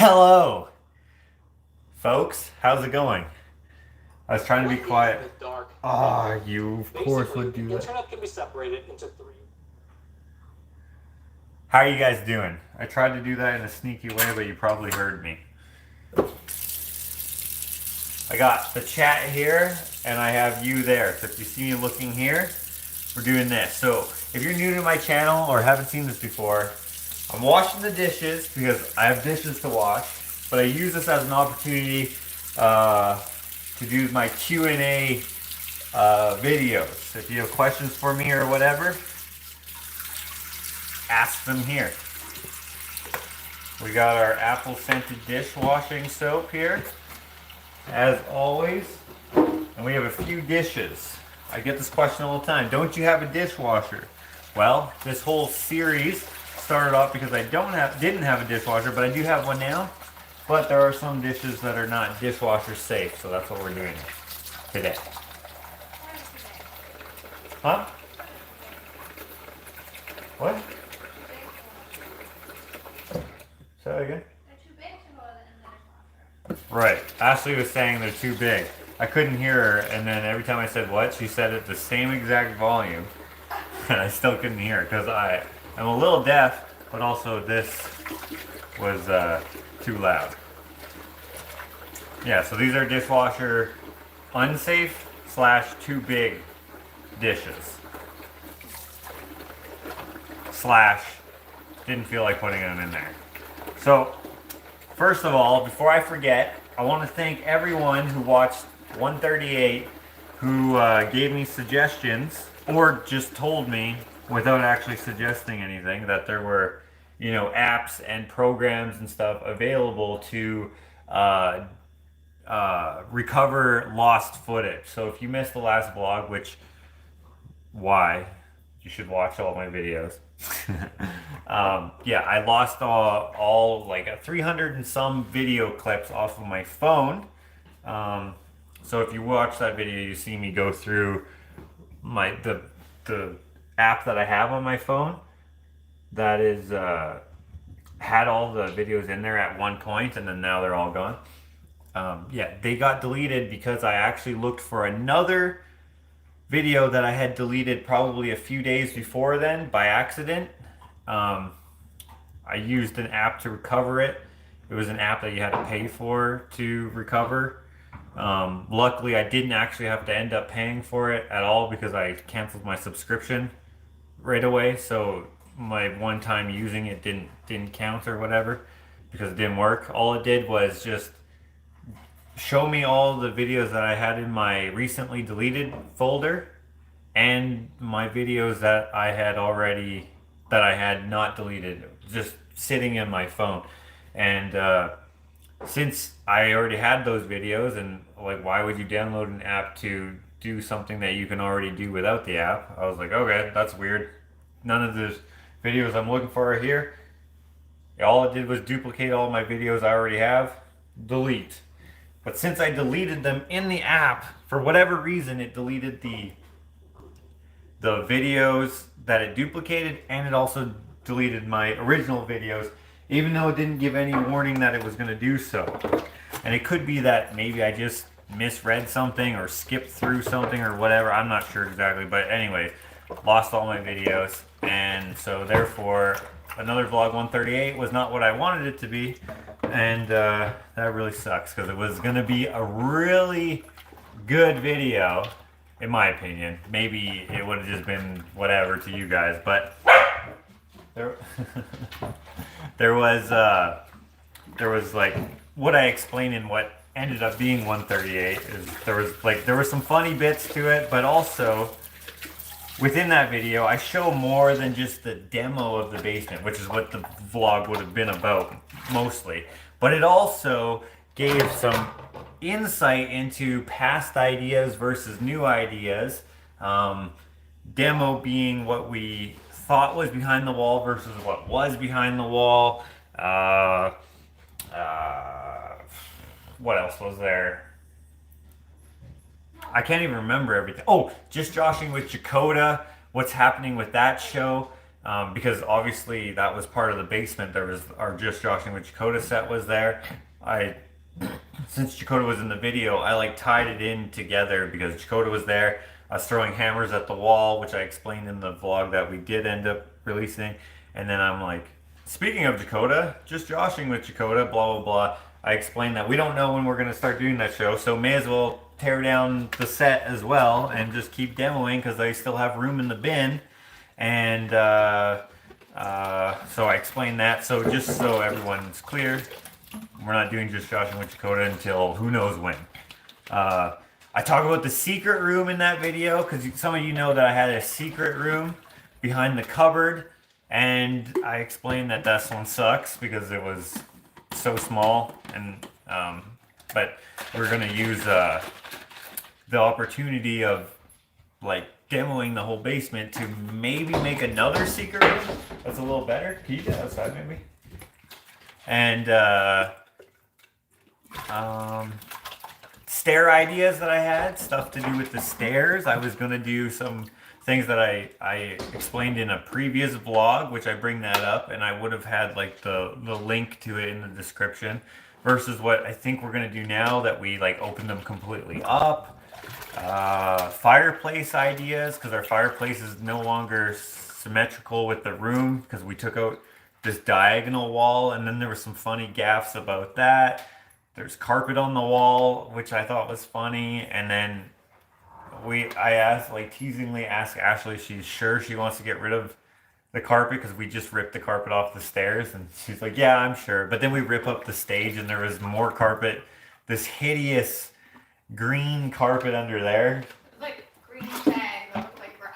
Hello, folks. How's it going? I was trying to be quiet. Ah, you of course would do that. Internet can be separated into three. How are you guys doing? I tried to do that in a sneaky way, but you probably heard me. I got the chat here, and I have you there. So if you see me looking here, we're doing this. So if you're new to my channel or haven't seen this before, I'm washing the dishes because I have dishes to wash, but I use this as an opportunity to do my Q&A videos. If you have questions for me or whatever, ask them here. We got our apple scented dishwashing soap here, as always, and we have a few dishes. I get this question all the time. Don't you have a dishwasher? Well, this whole series started off because I didn't have a dishwasher, but I do have one now. But there are some dishes that are not dishwasher safe, so that's what we're doing today. Huh? What? Say that again? They're too big to go in the dishwasher. Right. Ashley was saying they're too big. I couldn't hear her, and then every time I said what, she said it the same exact volume, and I still couldn't hear because I'm a little deaf, but also this was too loud. Yeah, so these are dishwasher unsafe / too big dishes / didn't feel like putting them in there. So first of all, before I forget, I want to thank everyone who watched 138, who gave me suggestions or just told me without actually suggesting anything that there were, apps and programs and stuff available to recover lost footage. So if you missed the last vlog, which, why? You should watch all my videos. Yeah, I lost all like 300 and some video clips off of my phone. So if you watch that video, you see me go through the app that I have on my phone that is had all the videos in there at one point, and then now they're all gone. Yeah, they got deleted because I actually looked for another video that I had deleted probably a few days before then by accident. I used an app to recover it. It was an app that you had to pay for to recover. Luckily, I didn't actually have to end up paying for it at all because I canceled my subscription right away. So my one time using it didn't count or whatever because it didn't work. All it did was just show me all the videos that I had in my recently deleted folder and my videos that I had not deleted, just sitting in my phone. And since I already had those videos, and like, why would you download an app to do something that you can already do without the app? I was like, okay, that's weird. None of the videos I'm looking for are here. All it did was duplicate all my videos I already have, delete. But since I deleted them in the app, for whatever reason, it deleted the videos that it duplicated, and it also deleted my original videos, even though it didn't give any warning that it was going to do so. And it could be that maybe I just misread something or skipped through something or whatever. I'm not sure exactly, but anyway, lost all my videos, and so therefore another vlog 138 was not what I wanted it to be, and that really sucks because it was going to be a really good video, in my opinion. Maybe it would have just been whatever to you guys, but there was like what I explained in what ended up being 138 is there were some funny bits to it, but also within that video I show more than just the demo of the basement, which is what the vlog would have been about mostly, but it also gave some insight into past ideas versus new ideas. Demo being what we thought was behind the wall versus what was behind the wall. What else was there? I can't even remember everything. Oh, just joshing with Dakota. What's happening with that show? because obviously that was part of the basement. There was our Just Joshing with Dakota set was there. Since Dakota was in the video, I like tied it in together because Dakota was there. I was throwing hammers at the wall, which I explained in the vlog that we did end up releasing. And then I'm like, speaking of Dakota, Just Joshing with Dakota, blah, blah, blah. I explained that we don't know when we're going to start doing that show, so may as well tear down the set as well and just keep demoing because I still have room in the bin. And so I explained that. So just so everyone's clear, we're not doing Just Joshing with Dakota until who knows when. I talk about the secret room in that video because some of you know that I had a secret room behind the cupboard, and I explained that this one sucks because it was so small. And but we're gonna use the opportunity of like demoing the whole basement to maybe make another secret room that's a little better. Can you get outside maybe? And stair ideas that I had, stuff to do with the stairs. I was gonna do some things that I explained in a previous vlog, which I bring that up, and I would have had like the link to it in the description, versus what I think we're gonna do now that we like open them completely up. Fireplace ideas, because our fireplace is no longer symmetrical with the room because we took out this diagonal wall, and then there were some funny gaffes about that. There's carpet on the wall, which I thought was funny, and then I asked, like teasingly asked Ashley if she's sure she wants to get rid of the carpet because we just ripped the carpet off the stairs, and she's like, yeah, I'm sure. But then we rip up the stage and there was more carpet, this hideous green carpet under there. Like green shag that looked like grass.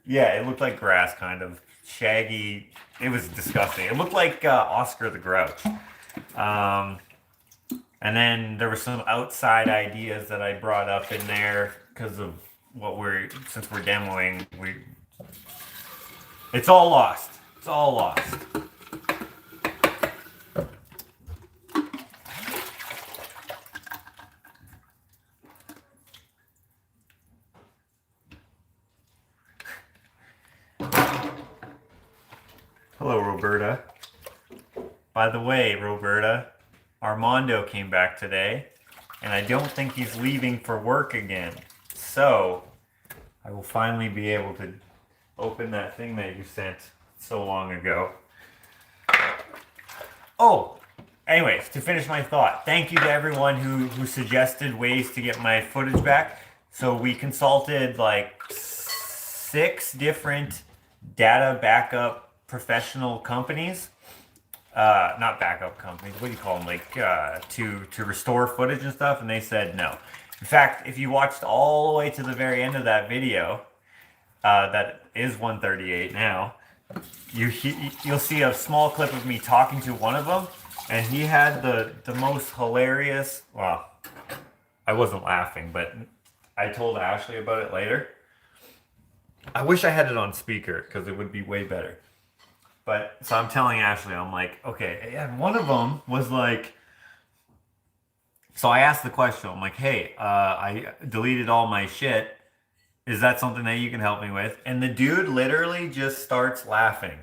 Yeah, it looked like grass, kind of shaggy. It was disgusting. It looked like Oscar the Grouch. And then there were some outside ideas that I brought up in there because of since we're demoing, it's all lost. It's all lost. Hello, Roberta. By the way, Roberta, Armando came back today, and I don't think he's leaving for work again. So, I will finally be able to open that thing that you sent so long ago. Oh, anyways, to finish my thought, thank you to everyone who suggested ways to get my footage back. So we consulted like 6 different data backup professional companies. Not backup companies, what do you call them? Like to restore footage and stuff, and they said no. In fact, if you watched all the way to the very end of that video, that is 138 now, you'll see a small clip of me talking to one of them, and he had the most hilarious, well, I wasn't laughing, but I told Ashley about it later. I wish I had it on speaker because it would be way better. But so I'm telling Ashley, I'm like, okay, and one of them was like, so I asked the question, I'm like, hey, I deleted all my shit. Is that something that you can help me with? And the dude literally just starts laughing.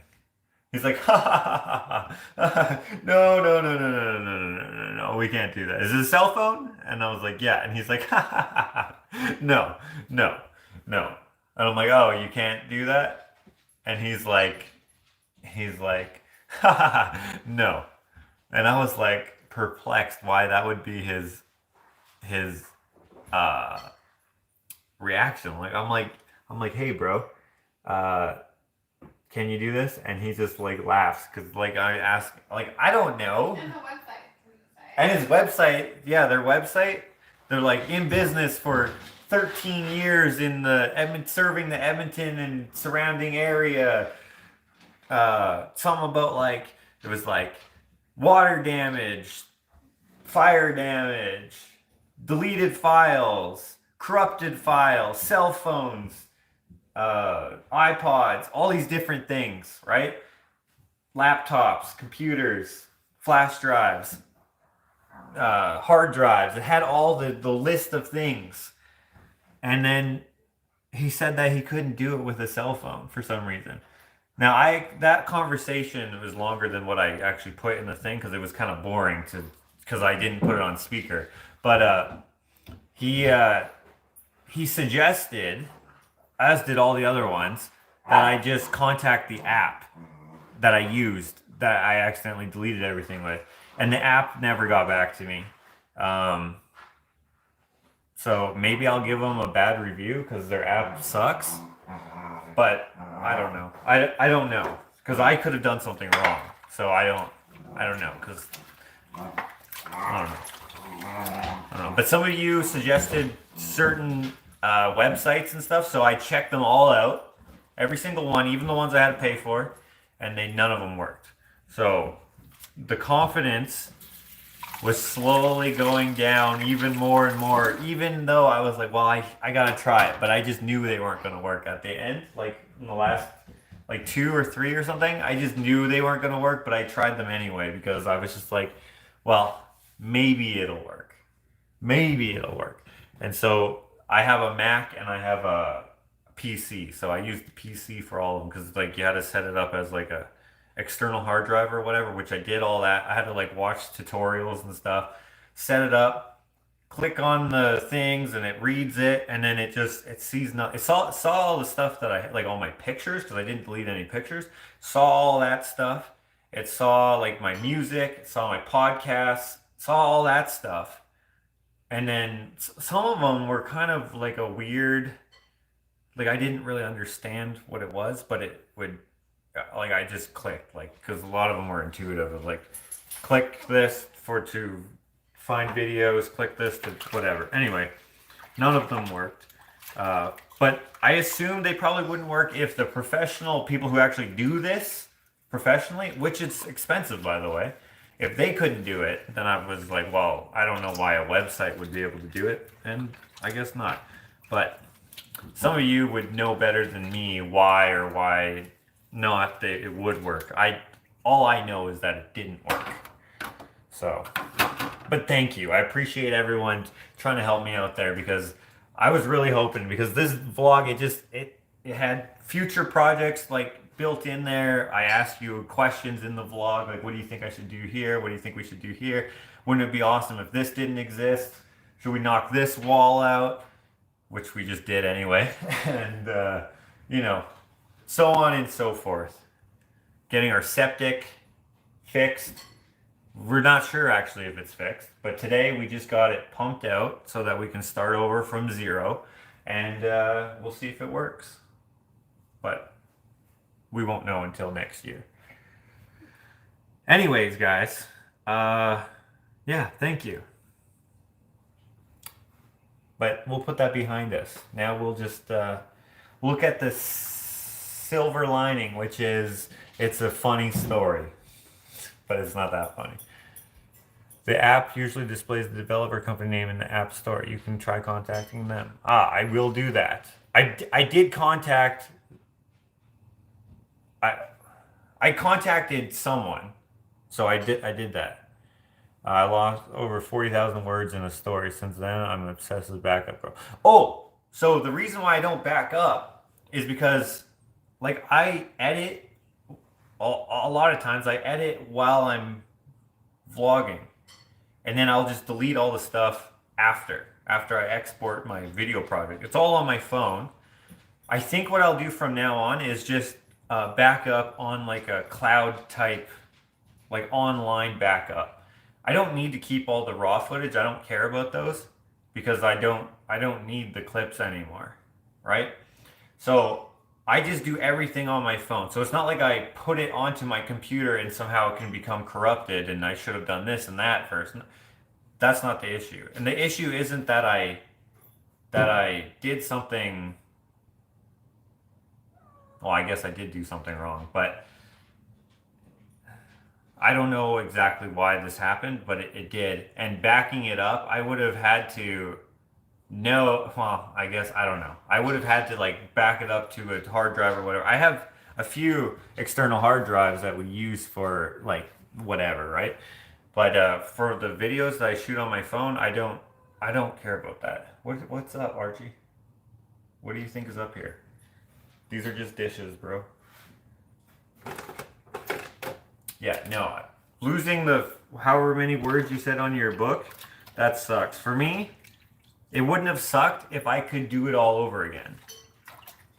He's like, ha ha ha ha, no, no, no, no, no, no, no, no, no, no, we can't do that. Is it a cell phone? And I was like, yeah. And he's like, ha ha ha ha, no, no, no. And I'm like, oh, you can't do that? And he's like, ha ha ha, no. And I was like perplexed why that would be his reaction. Like I'm like, hey bro, can you do this? And he just like laughs because like I ask, like I don't know. And the website. And his website, yeah, their website, they're like in business for 13 years in serving the Edmonton and surrounding area. Something about like it was like water damage, fire damage, deleted files, corrupted files, cell phones, iPods, all these different things, right? Laptops, computers, flash drives, hard drives. It had all the list of things. And then he said that he couldn't do it with a cell phone for some reason. Now, that conversation was longer than what I actually put in the thing because it was kind of boring because I didn't put it on speaker. But he uh, he suggested, as did all the other ones, that I just contact the app that I used that I accidentally deleted everything with, and the app never got back to me. Um, so maybe I'll give them a bad review because their app sucks. But I don't know. I don't know because I could have done something wrong. So I don't know because I don't know. I don't know. But some of you suggested certain websites and stuff, so I checked them all out, every single one, even the ones I had to pay for, and none of them worked. So the confidence was slowly going down even more and more, even though I was like, well, I gotta try it, but I just knew they weren't gonna work at the end, like in the last like 2 or 3 or something. I just knew they weren't gonna work, but I tried them anyway because I was just like, well, maybe it'll work. Maybe it'll work. And so I have a Mac and I have a PC. So I use the PC for all of them because like you had to set it up as like a external hard drive or whatever, which I did all that. I had to like watch tutorials and stuff, set it up, click on the things, and it reads it, and then it sees not it saw all the stuff that I like all my pictures because I didn't delete any pictures. Saw all that stuff. It saw like my music, it saw my podcasts, saw all that stuff. And then some of them were kind of like a weird, like I didn't really understand what it was, but it would, like I just clicked, like, because a lot of them were intuitive of like, click this to find videos, click this to whatever. Anyway, none of them worked. But I assume they probably wouldn't work if the professional people who actually do this professionally, which it's expensive by the way, if they couldn't do it, then I was like, well, I don't know why a website would be able to do it, and I guess not. But some of you would know better than me why or why not that it would work. All I know is that it didn't work. So, but thank you. I appreciate everyone trying to help me out there because I was really hoping because this vlog it had future projects like built in there. I asked you questions in the vlog like what do you think I should do here? What do you think we should do here? Wouldn't it be awesome if this didn't exist? Should we knock this wall out? Which we just did anyway. And you know, so on and so forth. Getting our septic fixed. We're not sure actually if it's fixed, but today we just got it pumped out so that we can start over from zero, and we'll see if it works. But we won't know until next year. Anyways, guys, yeah, thank you. But we'll put that behind us. Now we'll just look at the silver lining, which is it's a funny story, but it's not that funny. The app usually displays the developer company name in the app store. You can try contacting them. I will do that. I did contact. I contacted someone, so I did that. I lost over 40,000 words in a story. Since then, I'm an obsessive backup girl. Oh, so the reason why I don't back up is because, like, I edit. A lot of times I edit while I'm vlogging, and then I'll just delete all the stuff after I export my video project. It's all on my phone. I think what I'll do from now on is just back up on like a cloud type, like online backup. I don't need to keep all the raw footage. I don't care about those because I don't need the clips anymore, right? So I just do everything on my phone. So it's not like I put it onto my computer and somehow it can become corrupted and I should have done this and that first. That's not the issue. And the issue isn't that I did something. Well, I guess I did do something wrong, but I don't know exactly why this happened, but it did. And backing it up, I would have had to well, I guess, I don't know. I would have had to like back it up to a hard drive or whatever. I have a few external hard drives that we use for like whatever, right? But for the videos that I shoot on my phone, I don't care about that. What's up, Archie? What do you think is up here? These are just dishes, bro. Yeah, no. Losing the however many words you said on your book, that sucks. For me, it wouldn't have sucked if I could do it all over again.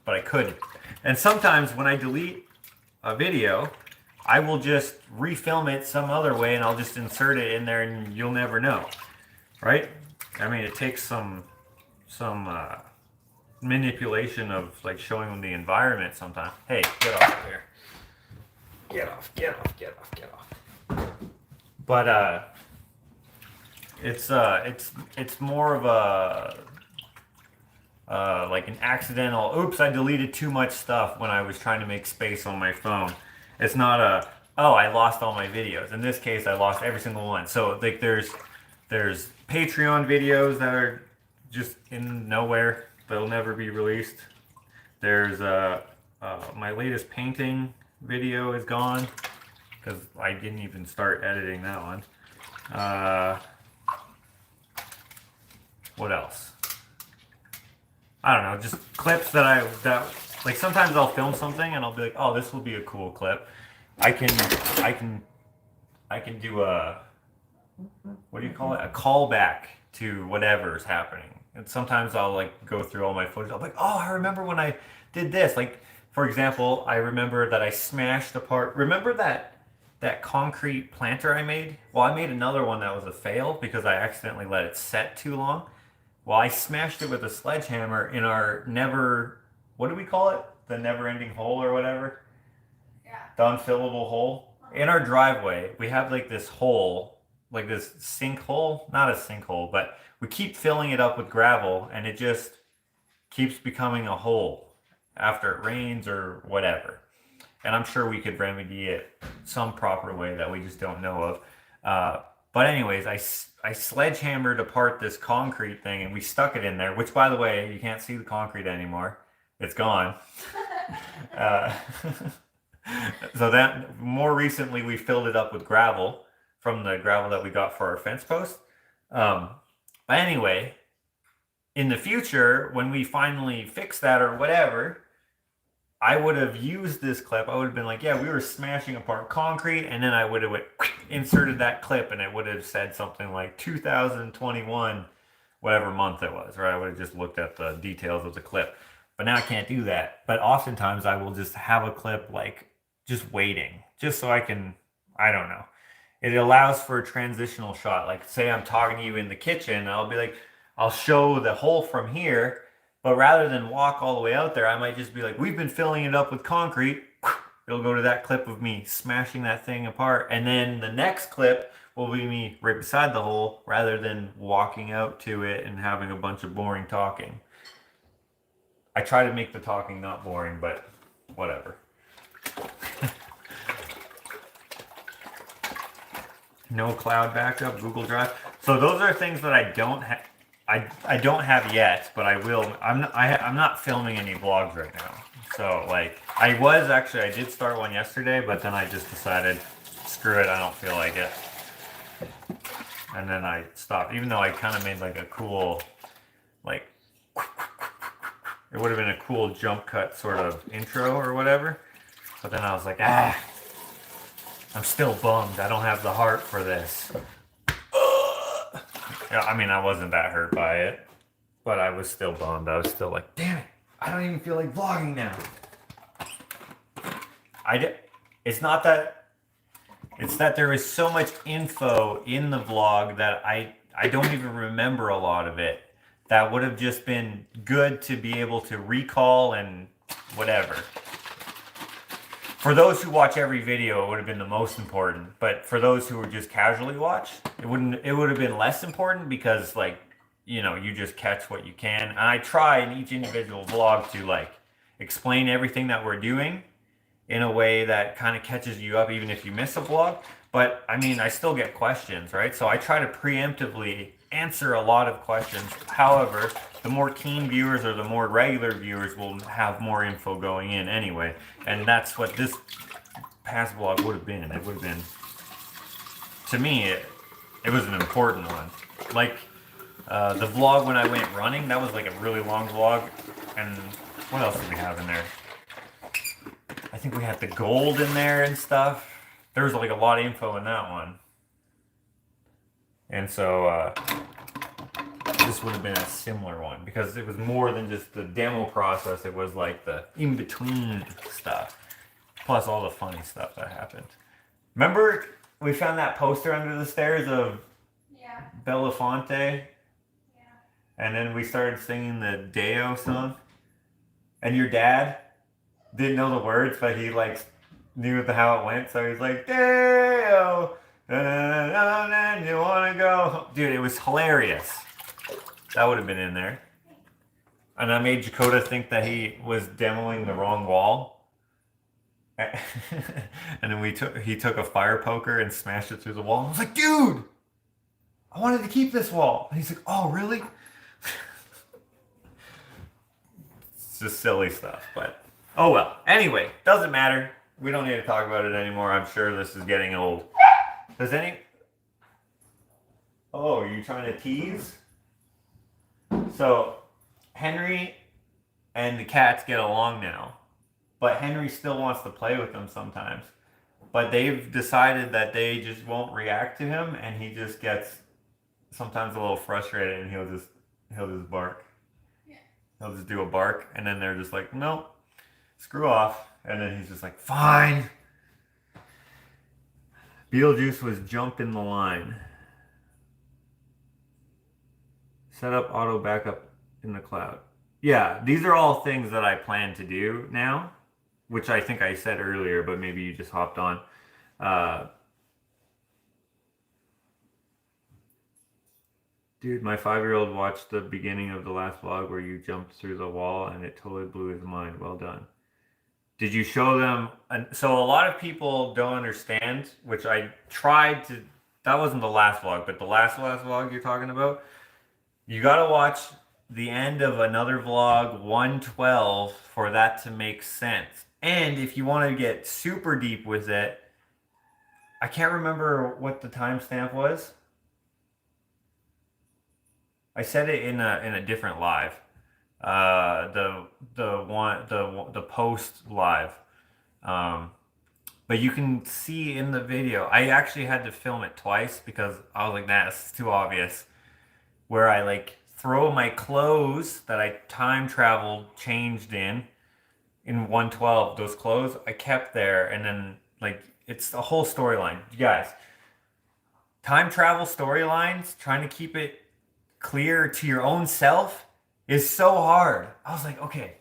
But I couldn't. And sometimes when I delete a video, I will just refilm it some other way and I'll just insert it in there and you'll never know. Right? I mean, it takes some manipulation of like showing them the environment sometimes. Hey, get off here. Get off, get off, get off, get off. But it's more of a like an accidental, oops, I deleted too much stuff when I was trying to make space on my phone. It's not a, oh, I lost all my videos. In this case, I lost every single one. So like there's Patreon videos that are just in nowhere. They'll never be released. There's my latest painting video is gone because I didn't even start editing that one. What else? I don't know, just clips that like sometimes I'll film something and I'll be like, oh, this will be a cool clip. I can do a, what do you call it? A callback to whatever's happening. And sometimes I'll like go through all my footage. I'll be like, oh, I remember when I did this. Like, for example, I remember that I smashed apart. Remember that concrete planter I made? Well, I made another one that was a fail because I accidentally let it set too long. Well, I smashed it with a sledgehammer in our what do we call it? The never-ending hole or whatever? Yeah. The unfillable hole. In our driveway, we have like this hole, like this sinkhole. Not a sinkhole, but we keep filling it up with gravel and it just keeps becoming a hole after it rains or whatever. And I'm sure we could remedy it some proper way that we just don't know of. But anyways, I sledgehammered apart this concrete thing and we stuck it in there, which by the way, you can't see the concrete anymore. It's gone. So that more recently we filled it up with gravel from the gravel that we got for our fence post. But anyway, in the future, when we finally fix that or whatever, I would have used this clip. I would have been like, yeah, we were smashing apart concrete, and then I would have inserted that clip, and it would have said something like 2021, whatever month it was, right? I would have just looked at the details of the clip. But now I can't do that. But oftentimes I will just have a clip like just waiting, just so I can, I don't know. It allows for a transitional shot. Like say I'm talking to you in the kitchen, and I'll be like, I'll show the hole from here, but rather than walk all the way out there, I might just be like, we've been filling it up with concrete. It'll go to that clip of me smashing that thing apart. And then the next clip will be me right beside the hole rather than walking out to it and having a bunch of boring talking. I try to make the talking not boring, but whatever. No cloud backup, Google Drive. So those are things that I don't have. I don't have yet, but I will. I'm not filming any vlogs right now. So like I did start one yesterday, but then I just decided, screw it, I don't feel like it. And then I stopped, even though I kind of made like a cool, like, it would have been a cool jump cut sort of intro or whatever. But then I was like, I'm still bummed. I don't have the heart for this. Yeah, I mean, I wasn't that hurt by it, but I was still bummed. I was still like, damn it, I don't even feel like vlogging now. It's not that, it's that there is so much info in the vlog that I don't even remember a lot of it. That would have just been good to be able to recall and whatever. For those who watch every video, it would have been the most important. But for those who would just casually watch, it would have been less important because, like, you know, you just catch what you can. And I try in each individual vlog to, like, explain everything that we're doing in a way that kind of catches you up even if you miss a vlog. But, I mean, I still get questions, right? So I try to preemptively answer a lot of questions. However, the more keen viewers or the more regular viewers will have more info going in anyway. And that's what this past vlog would have been. It would have been, to me, it was an important one. Like, the vlog when I went running, that was like a really long vlog. And what else did we have in there? I think we had the gold in there and stuff. There was like a lot of info in that one. And so this would have been a similar one because it was more than just the demo process. It was like the in-between stuff. Plus all the funny stuff that happened. Remember we found that poster under the stairs of Belafonte? Yeah. And then we started singing the Deo song. And your dad didn't know the words, but he like knew how it went. So he's like, Deo, and you wanna go. Dude, it was hilarious. That would have been in there. And I made Dakota think that he was demoing the wrong wall. And then he took a fire poker and smashed it through the wall. I was like, dude, I wanted to keep this wall. And he's like, oh, really? It's just silly stuff, but oh well. Anyway, doesn't matter. We don't need to talk about it anymore. I'm sure this is getting old. Does any... Oh, are you trying to tease? So, Henry and the cats get along now. But Henry still wants to play with them sometimes. But they've decided that they just won't react to him, and he just gets sometimes a little frustrated, and he'll just bark. Yeah. He'll just do a bark, and then they're just like, nope, screw off. And then he's just like, fine. Beetlejuice was jumping the line. Set up auto backup in the cloud. Yeah, these are all things that I plan to do now, which I think I said earlier, but maybe you just hopped on. Dude, my 5-year-old watched the beginning of the last vlog where you jumped through the wall and it totally blew his mind. Well done. Did you show them? So a lot of people don't understand, which I tried to... That wasn't the last vlog, but the last vlog you're talking about. You gotta watch the end of another vlog, 112, for that to make sense. And if you want to get super deep with it, I can't remember what the timestamp was. I said it in a different live. The post live. But you can see in the video. I actually had to film it twice because I was like, nah, this is too obvious. Where I like throw my clothes that I time traveled, changed in 112, those clothes I kept there, and then like it's a whole storyline. You guys, time travel storylines, trying to keep it clear to your own self is so hard. I was like, okay,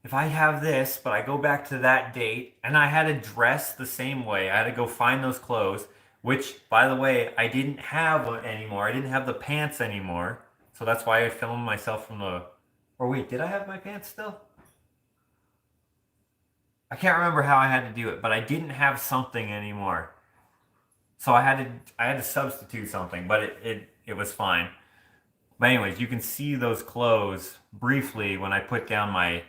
if I have this, but I go back to that date, and I had to dress the same way, I had to go find those clothes, which, by the way, I didn't have anymore. I didn't have the pants anymore. So that's why I filmed myself from the... Or wait, did I have my pants still? I can't remember how I had to do it, but I didn't have something anymore. So I had to substitute something, but it was fine. But anyways, you can see those clothes briefly when I put down my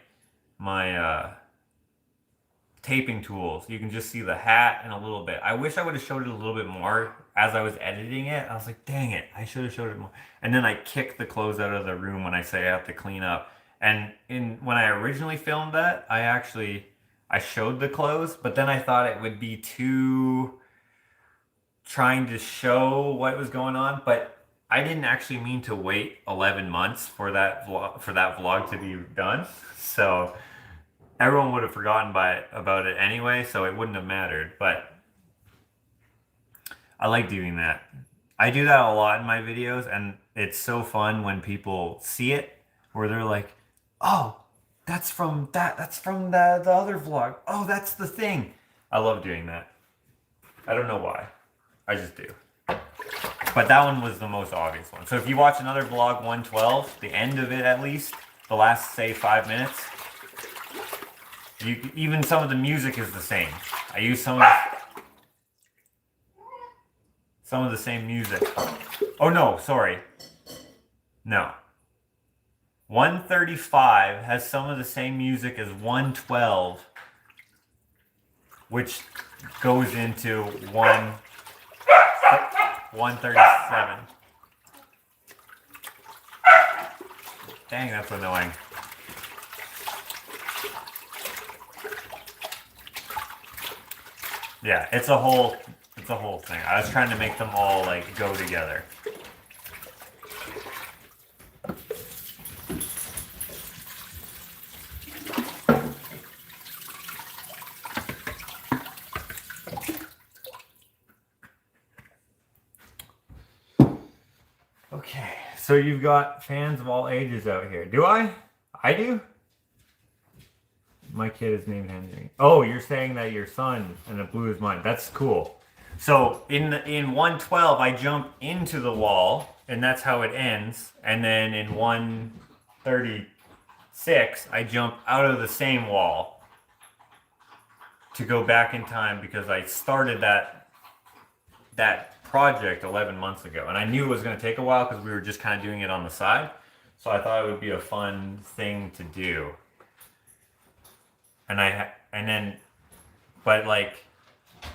taping tools. You can just see the hat and a little bit. I wish I would have showed it a little bit more as I was editing it. I was like, dang it, I should have showed it more. And then I kicked the clothes out of the room when I say I have to clean up. And when I originally filmed that, I showed the clothes, but then I thought it would be too trying to show what was going on. But I didn't actually mean to wait 11 months for that vlog to be done. So everyone would have forgotten about it anyway, so it wouldn't have mattered. But I like doing that. I do that a lot in my videos, and it's so fun when people see it, where they're like, oh, that's from the other vlog. Oh, that's the thing. I love doing that. I don't know why. I just do. But that one was the most obvious one. So if you watch another vlog, 112, the end of it at least, the last, say, 5 minutes, even some of the music is the same. I use some of the same music. Oh no, sorry. No. 135 has some of the same music as 112, which goes into 137. Dang, that's annoying. Yeah, it's a whole thing. I was trying to make them all like go together. Okay, so you've got fans of all ages out here. Do I? I do? My kid is named Henry. Oh, you're saying that your son and it blew his mind. That's cool. So in 112, I jump into the wall, and that's how it ends. And then in 136, I jump out of the same wall to go back in time because I started that project 11 months ago, and I knew it was going to take a while because we were just kind of doing it on the side. So I thought it would be a fun thing to do. But like,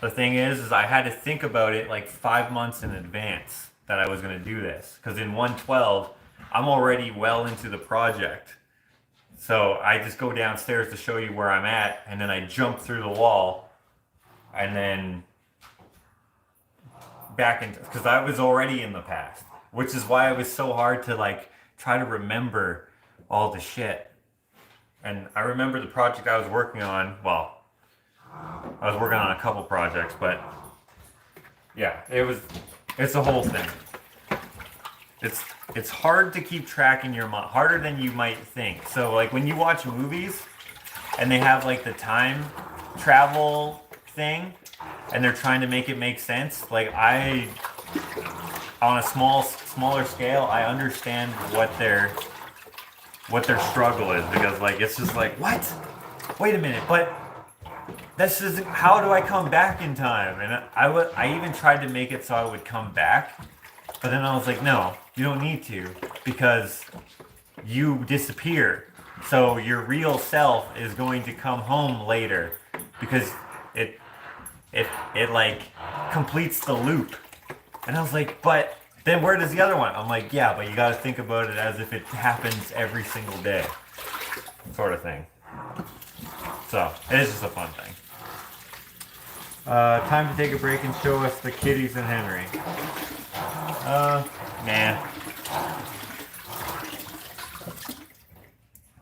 the thing is I had to think about it like 5 months in advance that I was going to do this. Because in 112, I'm already well into the project. So I just go downstairs to show you where I'm at, and then I jump through the wall, and then back into, because I was already in the past, which is why it was so hard to like try to remember all the shit. And I remember the project I was working on. Well, I was working on a couple projects, but yeah, it's a whole thing. It's hard to keep track in your mind, harder than you might think. So like when you watch movies and they have like the time travel thing and they're trying to make it make sense, like on a smaller scale, I understand what their struggle is, because like it's just like, what? Wait a minute, but this is, how do I come back in time? And I even tried to make it so I would come back, but then I was like, no, you don't need to, because you disappear. So your real self is going to come home later, because it like completes the loop. And I was like, but then where does the other one? I'm like, yeah, but you gotta think about it as if it happens every single day, sort of thing. So it is just a fun thing. Time to take a break and show us the kitties and Henry. Nah.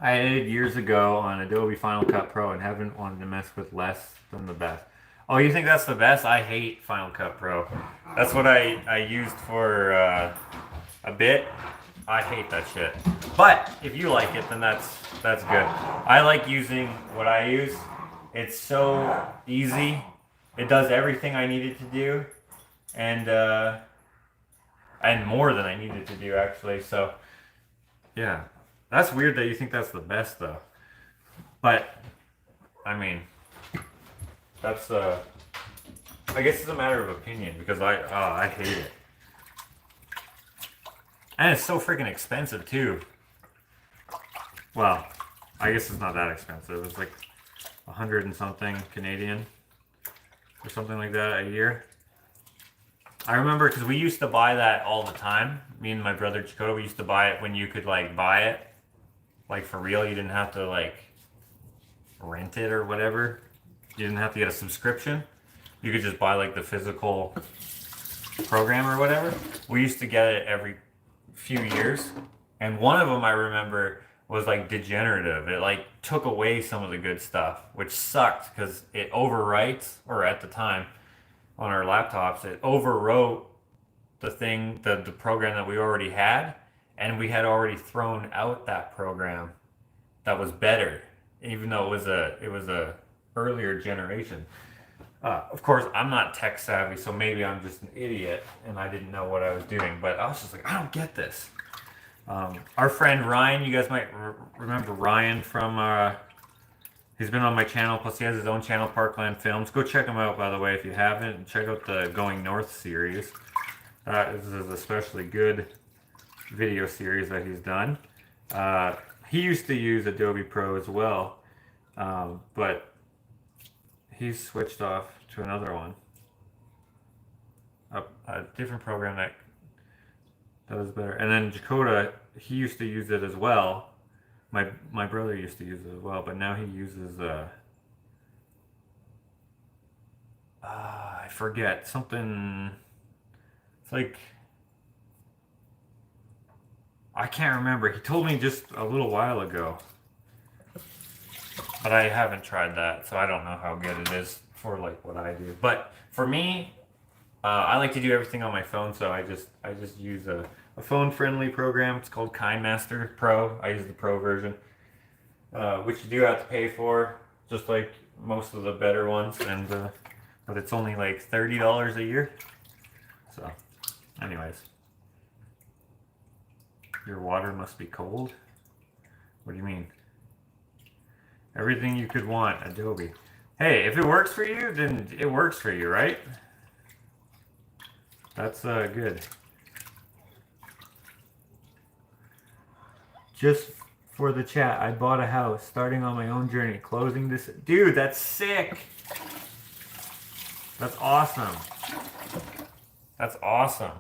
I edited years ago on Adobe Final Cut Pro and haven't wanted to mess with less than the best. Oh, you think that's the best? I hate Final Cut Pro. That's what I used for a bit. I hate that shit. But if you like it, then that's good. I like using what I use. It's so easy. It does everything I needed to do, and more than I needed to do, actually. So yeah, that's weird that you think that's the best, though. But I mean, that's I guess it's a matter of opinion, because I hate it. And it's so freaking expensive too. Well, I guess it's not that expensive. It's like 100 and something Canadian or something like that a year. I remember because we used to buy that all the time. Me and my brother Chakota, we used to buy it when you could like buy it, like for real. You didn't have to like rent it or whatever. You didn't have to get a subscription. You could just buy like the physical program or whatever. We used to get it every few years, and one of them I remember was like degenerative. It like took away some of the good stuff, which sucked because it overwrites, or at the time on our laptops, it overwrote the program that we already had, and we had already thrown out that program that was better, even though it was a earlier generation. Of course, I'm not tech savvy, so maybe I'm just an idiot and I didn't know what I was doing. But I was just like, I don't get this. Our friend Ryan, you guys might remember Ryan from. He's been on my channel. Plus, he has his own channel, Parkland Films. Go check him out, by the way, if you haven't. Check out the Going North series. This is an especially good video series that he's done. He used to use Adobe Pro as well, but he's switched off to another one, a different program that does better. And then Dakota, he used to use it as well. My brother used to use it as well, but now he uses I forget something. It's like I can't remember. He told me just a little while ago, but I haven't tried that, so I don't know how good it is for like what I do. But for me, I like to do everything on my phone, so I just use a phone-friendly program. It's called KineMaster Pro. I use the Pro version, which you do have to pay for, just like most of the better ones, and but it's only like $30 a year. So, anyways, your water must be cold. What do you mean? Everything you could want, Adobe. Hey, if it works for you, then it works for you, right? That's good. Just for the chat, I bought a house, starting on my own journey, closing this. Dude, that's sick. That's awesome. That's awesome.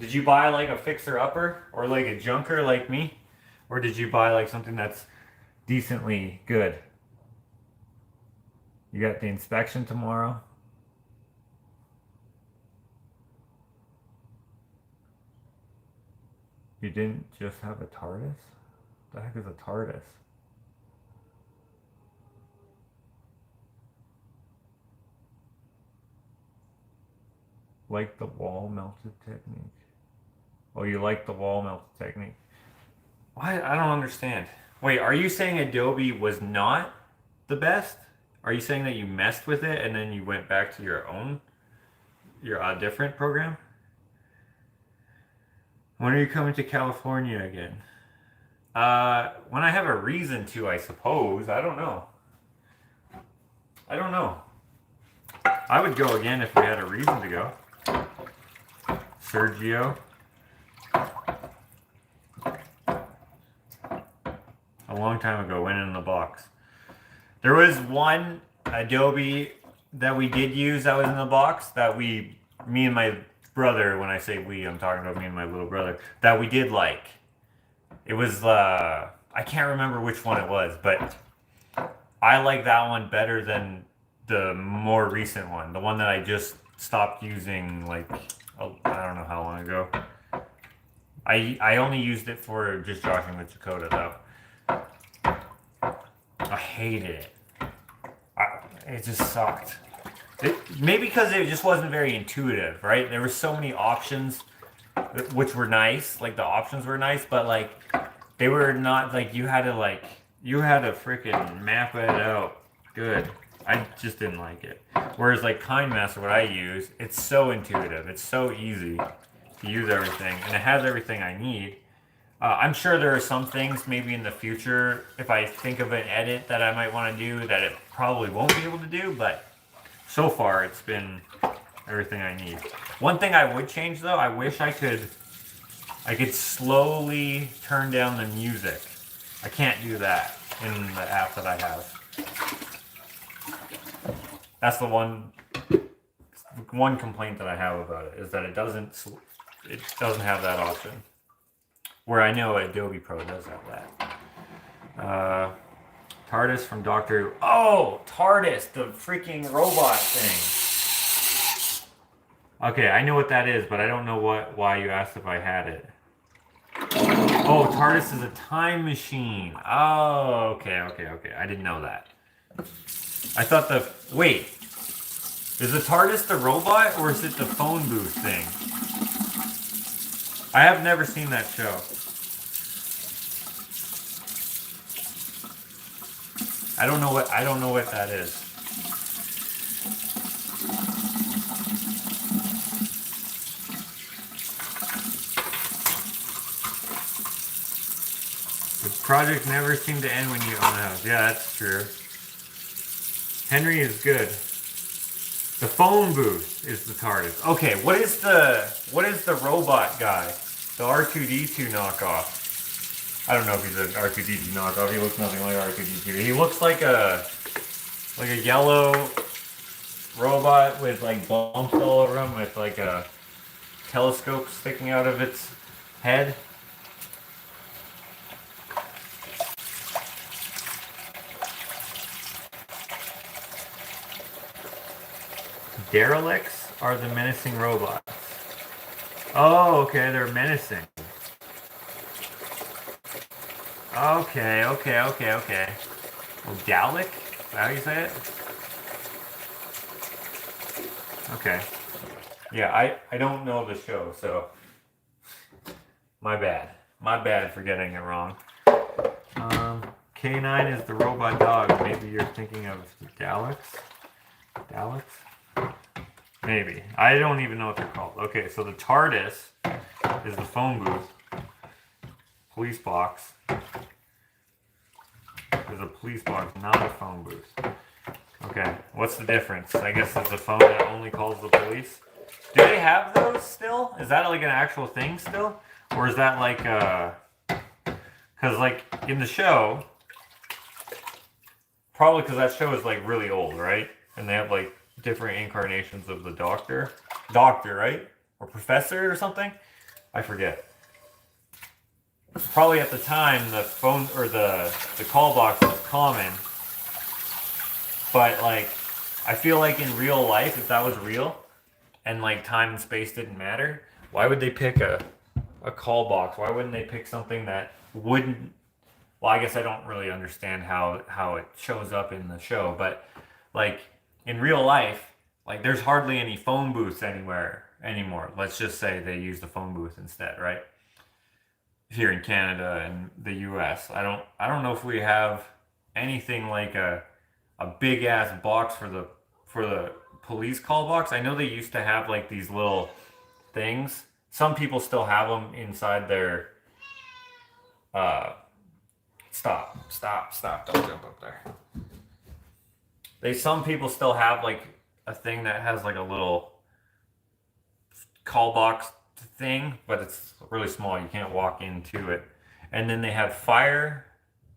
Did you buy like a fixer-upper or like a junker like me? Or did you buy like something that's decently good? You got the inspection tomorrow? You didn't just have a TARDIS? What the heck is a TARDIS? Like the wall melted technique. Oh, you like the wall melted technique. Why? I don't understand. Wait, are you saying Adobe was not the best? Are you saying that you messed with it and then you went back to your own, your different program? When are you coming to California again? When I have a reason to, I suppose. I don't know. I don't know. I would go again if we had a reason to go. Sergio. A long time ago, went in the box. There was one Adobe that we did use that was in the box that me and my brother, when I say we, I'm talking about me and my little brother, that we did like. It was, I can't remember which one it was, but I like that one better than the more recent one. The one that I just stopped using, like, I don't know how long ago. I only used it for just joshing with Dakota, though. I hated it. It just sucked. Maybe because it just wasn't very intuitive, right? There were so many options, which were nice. Like, the options were nice, but, like, they were not, like, you had to freaking map it out. Good. I just didn't like it. Whereas, like, KineMaster, what I use, it's so intuitive. It's so easy to use everything, and it has everything I need. I'm sure there are some things maybe in the future, if I think of an edit that I might want to do, that it probably won't be able to do, but so far it's been everything I need. One thing I would change, though, I wish I could slowly turn down the music. I can't do that in the app that I have. That's the one complaint that I have about it, is that it doesn't have that option. Where I know Adobe Pro does have that. TARDIS from Doctor Who. Oh, TARDIS, the freaking robot thing. Okay, I know what that is, but I don't know why you asked if I had it. Oh, TARDIS is a time machine. Oh, okay. I didn't know that. I thought wait. Is the TARDIS the robot, or is it the phone booth thing? I have never seen that show. I don't know what that is. The project never seemed to end when you own a house. Yeah, that's true. Henry is good. The phone booth is the TARDIS. Okay, what is the robot guy? The R2-D2 knockoff. I don't know if he's an R2-D2 knockoff. He looks nothing like R2-D2. He looks like a yellow robot with like bumps all over him, with like a telescope sticking out of its head. Derelicts are the menacing robots. Oh, okay, they're menacing. Okay. Well, Dalek? Is that how you say it? Okay. Yeah, I don't know the show, so my bad. My bad for getting it wrong. K9 is the robot dog. Maybe you're thinking of the Daleks? Daleks? Maybe. I don't even know what they're called. Okay, so the TARDIS is the phone booth. Police box is a police box, not a phone booth. Okay, what's the difference? I guess it's a phone that only calls the police. Do they have those still? Is that like an actual thing still? Or is that like because like in the show, probably because that show is like really old, right? And they have like different incarnations of the doctor, right? Or professor or something? I forget. Probably at the time the phone or the call box was common. But like I feel like in real life, if that was real and like time and space didn't matter, why would they pick a call box? Why wouldn't they pick something that wouldn't? Well, I guess I don't really understand how it shows up in the show, but like in real life, like there's hardly any phone booths anywhere anymore. Let's just say they use the phone booth instead, right? Here in Canada and the US. I don't know if we have anything like a big ass box for the police call box. I know they used to have like these little things. Some people still have them inside their stop, don't jump up there. Some people still have like a thing that has like a little call box thing, but it's really small. You can't walk into it. And then they have fire.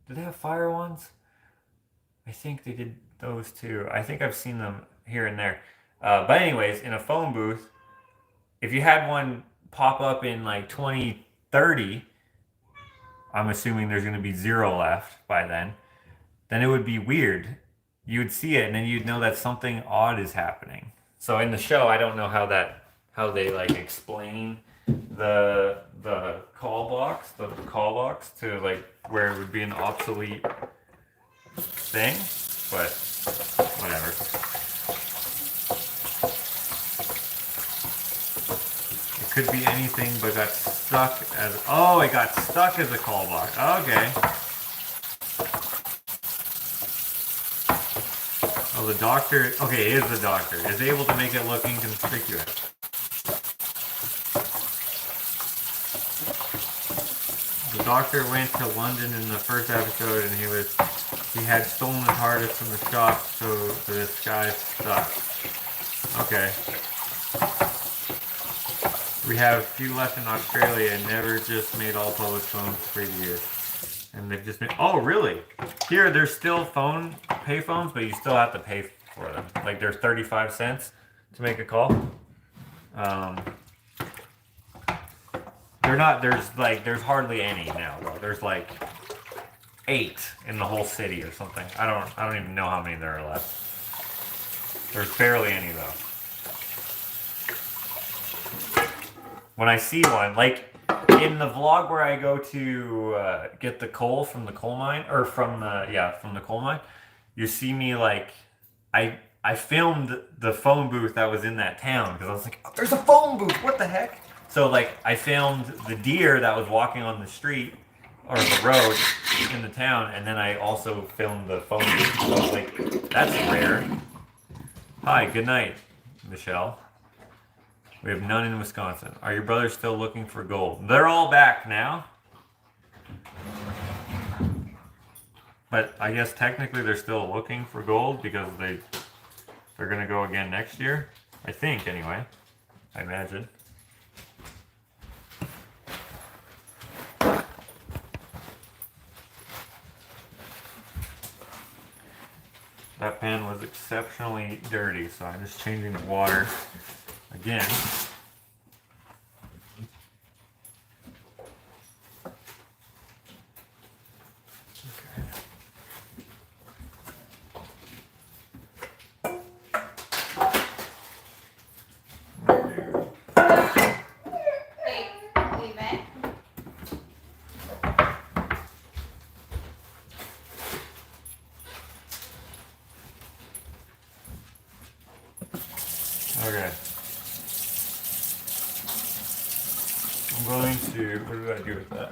Did they have fire ones? I think they did those too. I think I've seen them here and there. But anyways, in a phone booth, if you had one pop up in like 2030, I'm assuming there's going to be 0 left by then it would be weird. You would see it and then you'd know that something odd is happening. So in the show, I don't know how they like explain the call box to like where it would be an obsolete thing, but whatever. It could be anything, but got stuck as it got stuck as a call box. Okay. Oh, the doctor. Okay, is the doctor is able to make it look inconspicuous. The doctor went to London in the first episode, and he had stolen the TARDIS from the shop, so this guy's stuck. Okay. We have a few left in Australia and never just made all public phones for years. And they've just made, oh really? Here, there's still pay phones, but you still have to pay for them. Like there's 35 cents to make a call. There's hardly any now though. There's like 8 in the whole city or something. I don't even know how many there are left. There's barely any though. When I see one, like in the vlog where I go to get the coal from the coal mine, or from the coal mine, you see me like, I filmed the phone booth that was in that town because I was like, oh, there's a phone booth, what the heck? So like I filmed the deer that was walking on the street or the road in the town, and then I also filmed the phone booth. So I was like, that's rare. Hi, good night, Michelle. We have none in Wisconsin. Are your brothers still looking for gold? They're all back now. But I guess technically they're still looking for gold because they're going to go again next year. I think, anyway. I imagine. That pan was exceptionally dirty, so I'm just changing the water again. I'm going to, what do I do with that?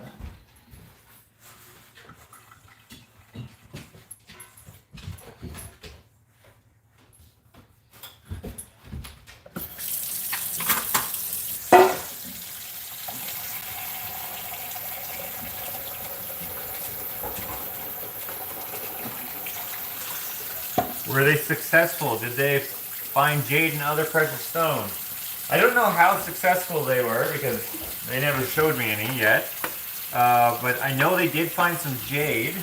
Were they successful? Did they find jade and other precious stones? I don't know how successful they were because they never showed me any yet. But I know they did find some jade.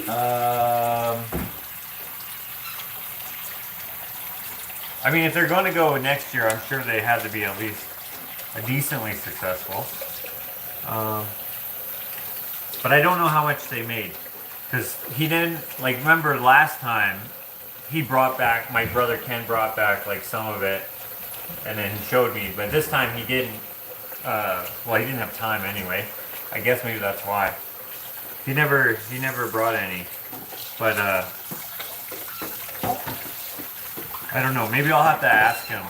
I mean, if they're going to go next year, I'm sure they had to be at least decently successful. But I don't know how much they made. Because he didn't, like, remember last time, he brought back, my brother Ken brought back, like, some of it. And then he showed me. But this time he didn't, well, he didn't have time anyway. I guess maybe that's why. He never brought any. But, I don't know. Maybe I'll have to ask him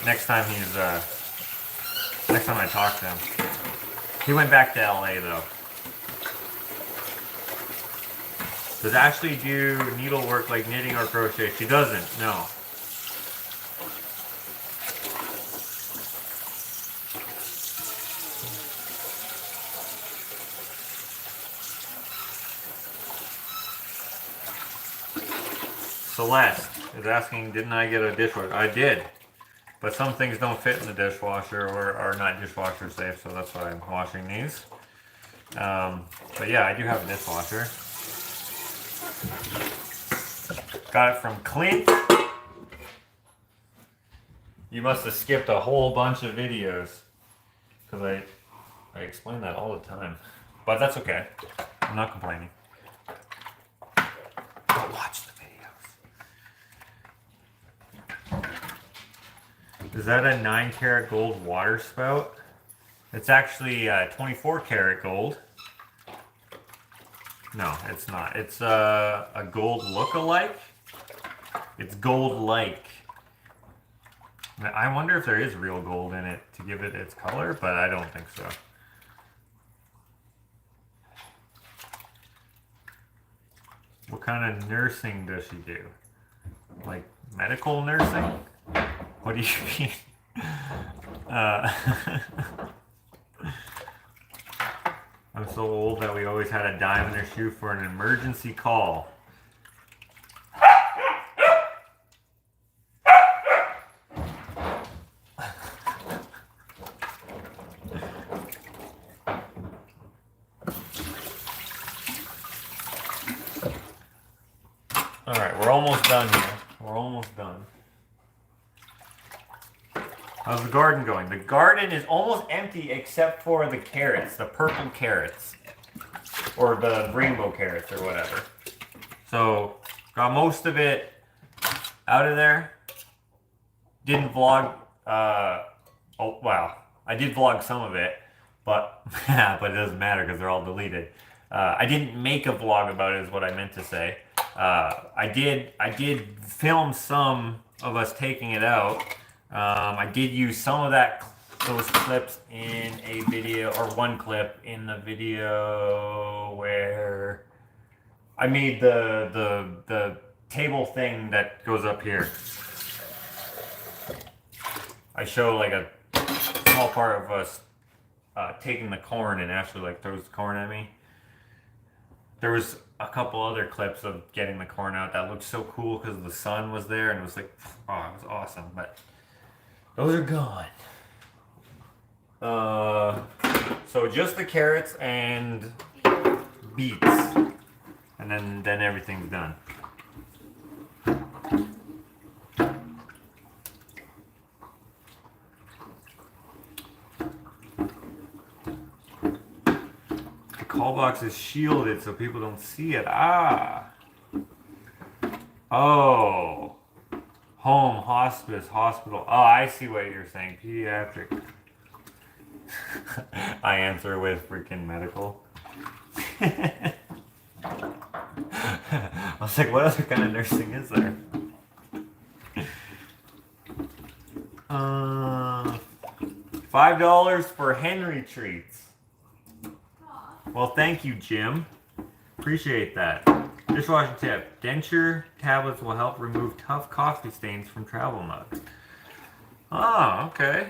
next time he's, next time I talk to him. He went back to LA though. Does Ashley do needlework like knitting or crochet? She doesn't, no. Celeste is asking, didn't I get a dishwasher? I did. But some things don't fit in the dishwasher or are not dishwasher safe, so that's why I'm washing these. But yeah, I do have a dishwasher. Got it from Clint. You must have skipped a whole bunch of videos. Because I explain that all the time. But that's okay. I'm not complaining. Go watch the videos. Is that a 9 karat gold water spout? It's actually 24 karat gold. No, it's not. It's a gold look-alike. It's gold-like. I wonder if there is real gold in it to give it its color, but I don't think so. What kind of nursing does she do? Like medical nursing? What do you mean? I'm so old that we always had a dime in their shoe for an emergency call. Alright, we're almost done here. We're almost done. How's the garden going? The garden is almost empty except for the carrots, the purple carrots. Or the rainbow carrots or whatever. So, got most of it out of there. Didn't vlog, oh wow. I did vlog some of it, but, but it doesn't matter because they're all deleted. I didn't make a vlog about it is what I meant to say. I did film some of us taking it out. I did use some of those clips in a video, or one clip in the video where I made the table thing that goes up here. I show like a small part of us taking the corn, and Ashley like throws the corn at me. There was a couple other clips of getting the corn out that looked so cool because the sun was there, and it was like, oh, it was awesome. But those are gone. So just the carrots and beets, and then everything's done. The call box is shielded so people don't see it. Ah. Oh. Home, hospice, hospital. Oh, I see what you're saying. Pediatric. I answer with freaking medical. I was like, what other kind of nursing is there? $5 for Henry treats. Aw. Well, thank you, Jim. Appreciate that. Dishwashing tip. Denture tablets will help remove tough coffee stains from travel mugs. Oh, okay.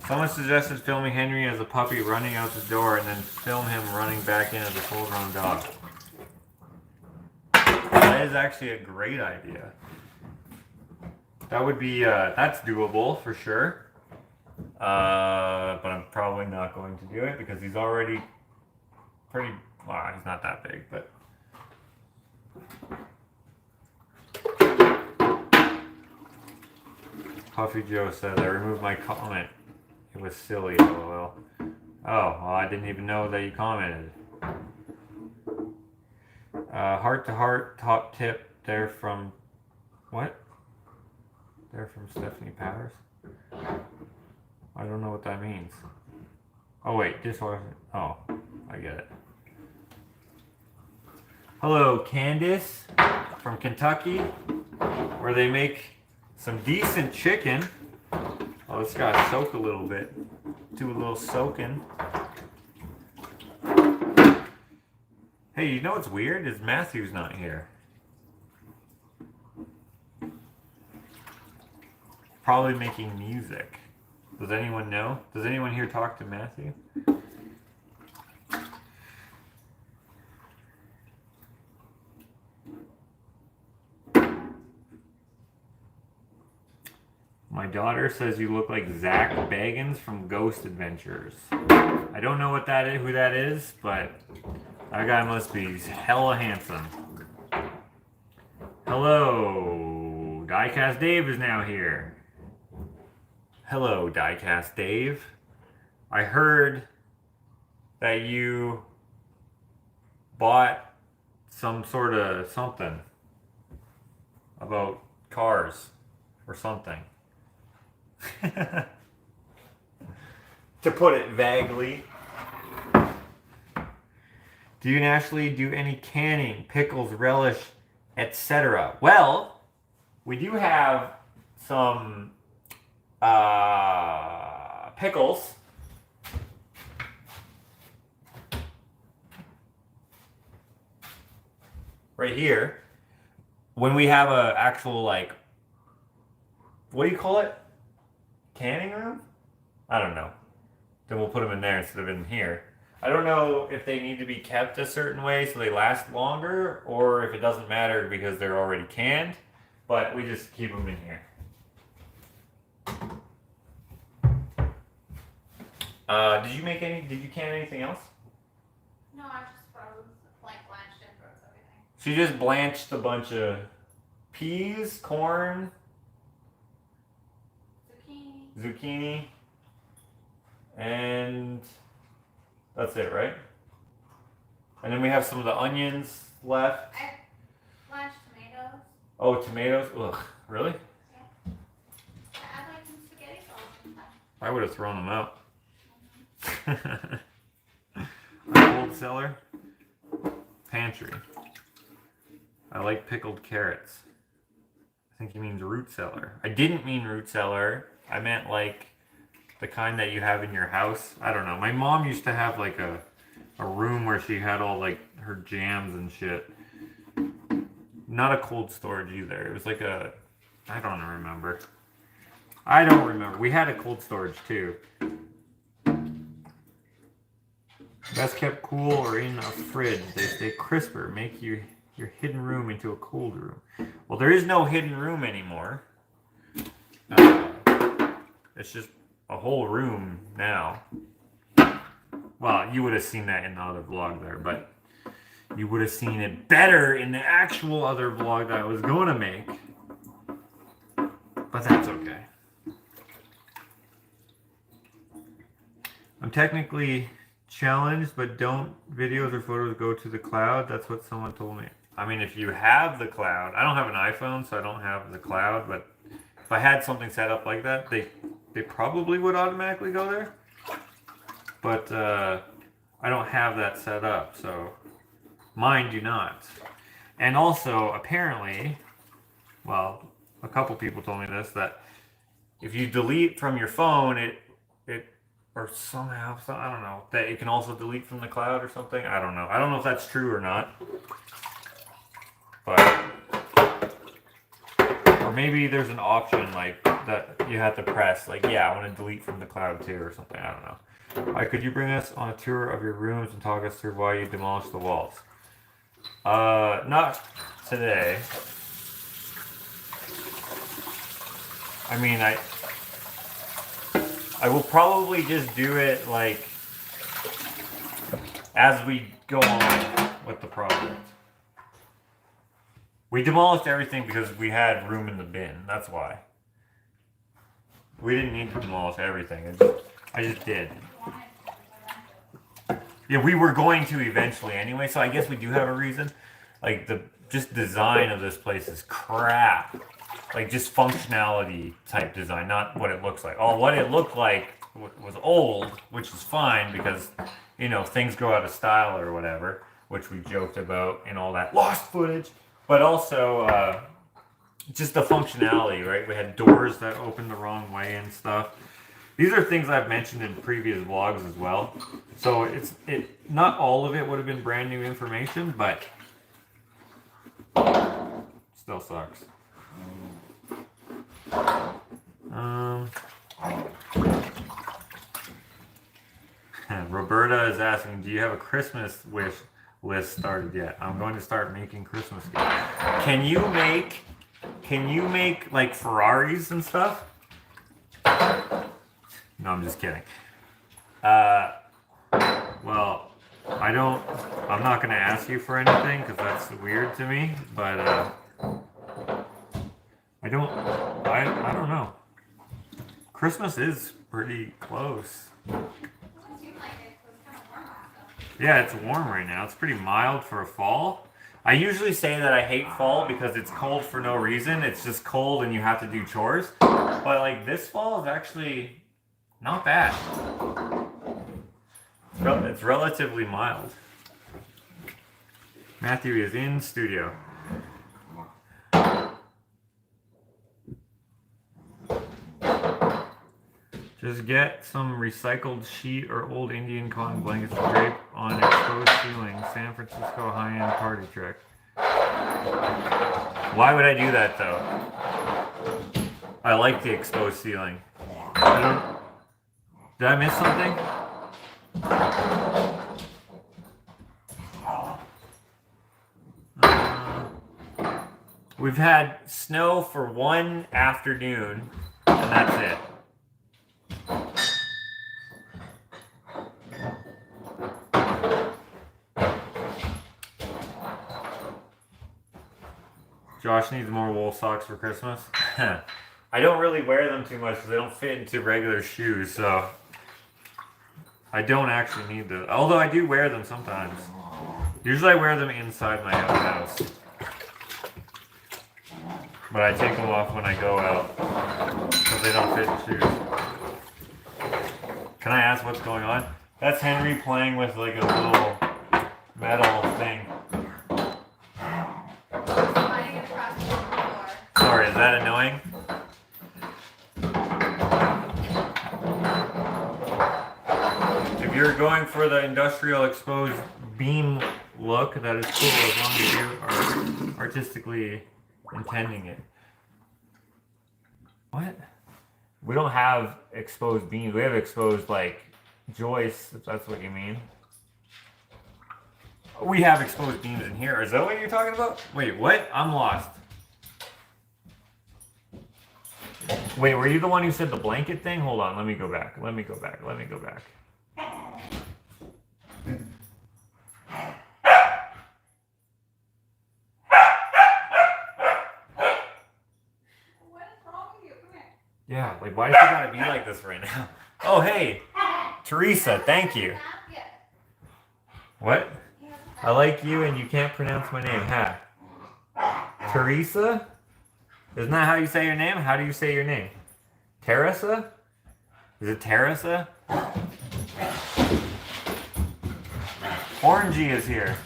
Someone suggested filming Henry as a puppy running out the door and then film him running back in as a full-grown dog. That is actually a great idea. That would be, that's doable for sure. But I'm probably not going to do it because he's already pretty, well, he's not that big, but. Puffy Joe says, I removed my comment. It was silly, lol. Oh, well, I didn't even know that you commented. Heart to heart, top tip there from, what? They're from Stephanie Powers? I don't know what that means. Oh wait, dishwasher. Oh, I get it. Hello, Candace from Kentucky, where they make some decent chicken. Oh, it's got to soak a little bit. Do a little soaking. Hey, you know what's weird? Is Matthew's not here. Probably making music. Does anyone know? Does anyone here talk to Matthew? My daughter says you look like Zach Bagans from Ghost Adventures. I don't know what that is, who that is, but that guy must be hella handsome. Hello, Diecast Dave is now here. Hello, Diecast Dave. I heard that you bought some sort of something about cars or something. To put it vaguely. Do you naturally do any canning, pickles, relish, etc.? Well, we do have some pickles. Right here. When we have a actual, like, what do you call it? Canning room? I don't know. Then we'll put them in there instead of in here. I don't know if they need to be kept a certain way so they last longer, or if it doesn't matter because they're already canned, but we just keep them in here. Did you can anything else? No, I just froze, like blanched and froze everything. So you just blanched a bunch of peas, corn, zucchini, and that's it, right? And then we have some of the onions left. I blanched tomatoes. Oh, tomatoes? Ugh, really? Yeah. I add like some spaghetti sauce sometimes. I would have thrown them out. A cold cellar. Pantry. I like pickled carrots. I think he means root cellar. I didn't mean root cellar. I meant like the kind that you have in your house. I don't know. My mom used to have like a room where she had all like her jams and shit. Not a cold storage either. It was like a, I don't remember. I don't remember. We had a cold storage too. Best kept cool or in a fridge. They stay crisper. Make your hidden room into a cold room. Well, there is no hidden room anymore. It's just a whole room now. Well, you would have seen that in the other vlog there, but you would have seen it better in the actual other vlog that I was going to make. But that's okay. I'm technically challenged, but don't videos or photos go to the cloud? That's what someone told me. I mean, if you have the cloud, I don't have an iPhone, so I don't have the cloud, but if I had something set up like that, they probably would automatically go there. But I don't have that set up, so mine do not. And also, apparently, well, a couple people told me this, that if you delete from your phone, or somehow, I don't know, that it can also delete from the cloud or something. I don't know. I don't know if that's true or not. But, or maybe there's an option like that you have to press, like, yeah, I want to delete from the cloud too or something. I don't know. Hi, could you bring us on a tour of your rooms and talk us through why you demolished the walls? Not today. I mean, I will probably just do it like as we go on with the project. We demolished everything because we had room in the bin. That's why. We didn't need to demolish everything. I just did. Yeah, we were going to eventually anyway, so I guess we do have a reason. Like, the just design of this place is crap. Like, just functionality type design, not what it looks like. Oh, what it looked like was old, which is fine because, you know, things go out of style or whatever, which we joked about and all that lost footage. But also, just the functionality, right? We had doors that opened the wrong way and stuff. These are things I've mentioned in previous vlogs as well. So not all of it would have been brand new information, but still sucks. Roberta is asking, do you have a Christmas wish list started yet? I'm going to start making Christmas gifts. Can you make like Ferraris and stuff? No, I'm just kidding. Well, I'm not going to ask you for anything because that's weird to me, but I don't know. Christmas is pretty close. Yeah, it's warm right now. It's pretty mild for a fall. I usually say that I hate fall because it's cold for no reason. It's just cold and you have to do chores. But like this fall is actually not bad. It's relatively mild. Matthew is in studio. Just get some recycled sheet or old Indian cotton blankets to drape on exposed ceiling. San Francisco high-end party trick. Why would I do that though? I like the exposed ceiling. Did I miss something? We've had snow for one afternoon, and that's it. Josh needs more wool socks for Christmas. I don't really wear them too much because they don't fit into regular shoes, so I don't actually need them. Although I do wear them sometimes. Usually I wear them inside my own house. But I take them off when I go out because they don't fit in shoes. Can I ask what's going on? That's Henry playing with like a little metal thing. Sorry, is that annoying? If you're going for the industrial exposed beam look, that is cool as long as you are artistically intending it. What? We don't have exposed beams. We have exposed like joists, if that's what you mean. We have exposed beams in here. Is that what you're talking about? Wait, what? I'm lost. Wait, were you the one who said the blanket thing? Hold on, let me go back. Let me go back. Let me go back. What is wrong with you? Come here. Yeah, like why does it gotta be like this right now? Oh, hey, Teresa, thank you. What? I like you and you can't pronounce my name, huh? Teresa? Isn't that how you say your name? How do you say your name? Teresa? Is it Teresa? Orangey is here.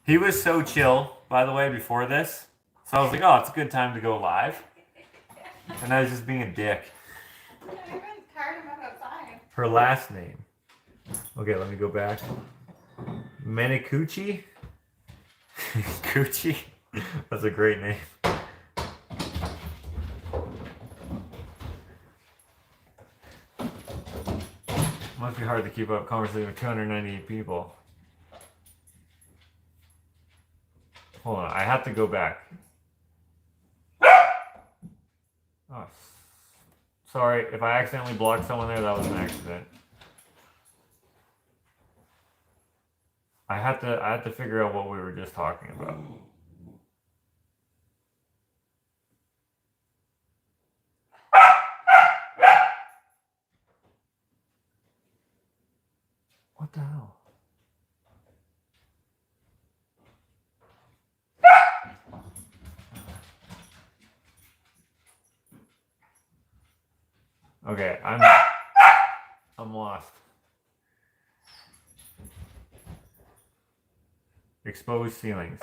He was so chill, by the way, before this. So I was like, oh, it's a good time to go live. And I was just being a dick. Yeah, you've been tired enough outside. Her last name. Okay, let me go back. Menikuchi? Kuchi? That's a great name. Must be hard to keep up conversation with 298 people. Hold on, I have to go back. Oh, sorry, if I accidentally blocked someone there, that was an accident. I had to figure out what we were just talking about. What the hell? Okay, I'm lost. Exposed ceilings.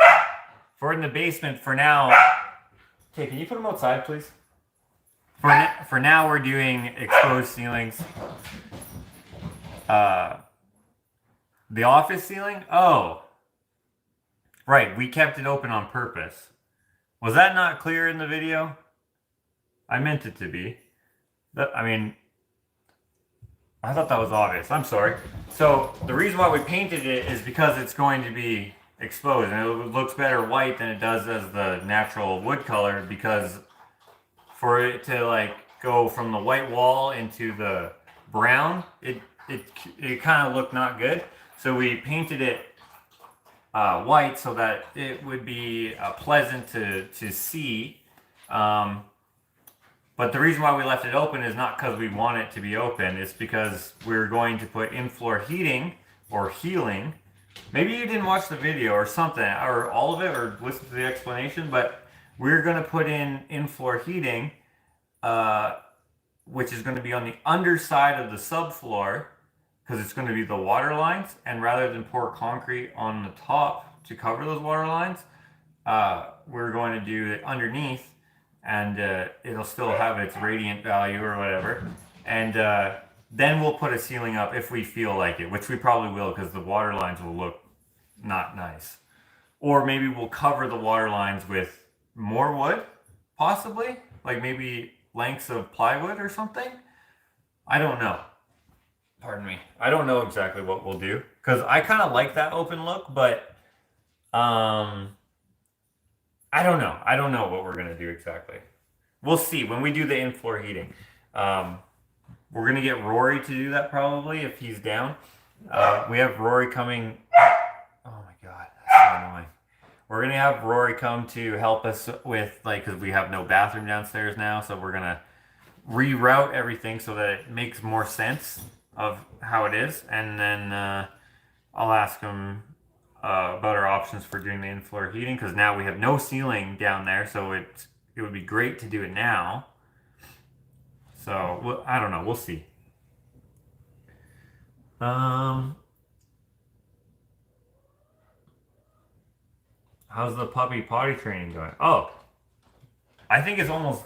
For in the basement for now. Okay, can you put them outside, please? For now, we're doing exposed ceilings. The office ceiling? Oh. Right, we kept it open on purpose. Was that not clear in the video? I meant it to be. I mean, I thought that was obvious. I'm sorry. So the reason why we painted it is because it's going to be exposed, and it looks better white than it does as the natural wood color, because for it to like go from the white wall into the brown, it kind of looked not good. So we painted it white so that it would be pleasant to see. But the reason why we left it open is not because we want it to be open. It's because we're going to put in-floor heating or healing. Maybe you didn't watch the video or something, or all of it, or listen to the explanation, but we're going to put in-floor heating, which is going to be on the underside of the subfloor, because it's going to be the water lines, and rather than pour concrete on the top to cover those water lines, we're going to do it underneath, and it'll still have its radiant value or whatever. And then we'll put a ceiling up if we feel like it, which we probably will, because the water lines will look not nice. Or maybe we'll cover the water lines with more wood, possibly, like maybe lengths of plywood or something. I don't know. Pardon me. I don't know exactly what we'll do, because I kind of like that open look, but I don't know. I don't know what we're going to do exactly. We'll see when we do the in-floor heating. We're going to get Rory to do that probably if he's down. We have Rory coming. Oh my God, that's so annoying. We're going to have Rory come to help us with, like, because we have no bathroom downstairs now. So we're going to reroute everything so that it makes more sense of how it is. And then I'll ask him about our options for doing the in-floor heating, because now we have no ceiling down there, so it would be great to do it now. So I don't know, we'll see. How's the puppy potty training going? Oh, I think it's almost.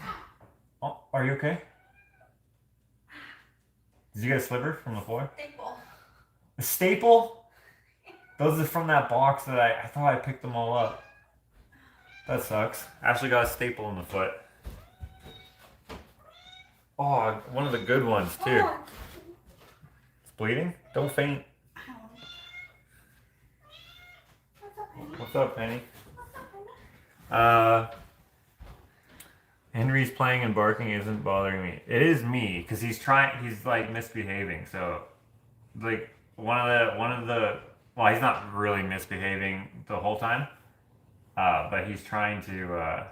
Oh, are you okay? Did you get a sliver from the floor? Staple. A staple? Those are from that box that I thought I picked them all up. That sucks. Ashley got a staple in the foot. Oh, one of the good ones too. Oh. It's bleeding? Don't faint. What's up, Penny? What's up, Penny? Henry's playing and barking isn't bothering me. It is me, because he's like misbehaving. So, like one of the. Well, he's not really misbehaving the whole time, but he's trying to.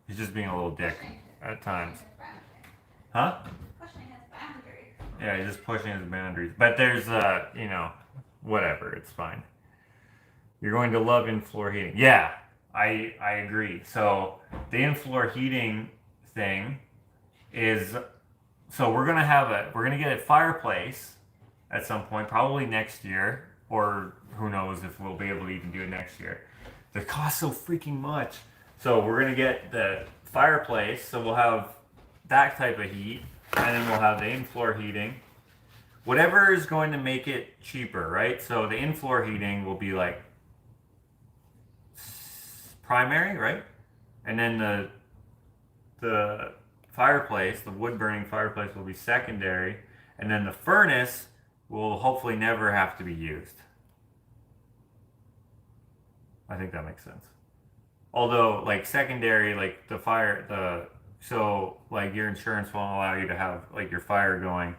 He's just being a little dick at times. Huh? Pushing his boundaries. Yeah, he's just pushing his boundaries. But there's, whatever. It's fine. You're going to love in-floor heating. Yeah, I agree. So the in-floor heating thing is. So we're gonna get a fireplace at some point, probably next year, or who knows if we'll be able to even do it next year. They cost so freaking much. So we're gonna get the fireplace, so we'll have that type of heat, and then we'll have the in-floor heating. Whatever is going to make it cheaper, right? So the in-floor heating will be like primary, right? And then the fireplace, the wood burning fireplace, will be secondary, and then the furnace will hopefully never have to be used. I think that makes sense. Although, like secondary, like so like your insurance won't allow you to have like your fire going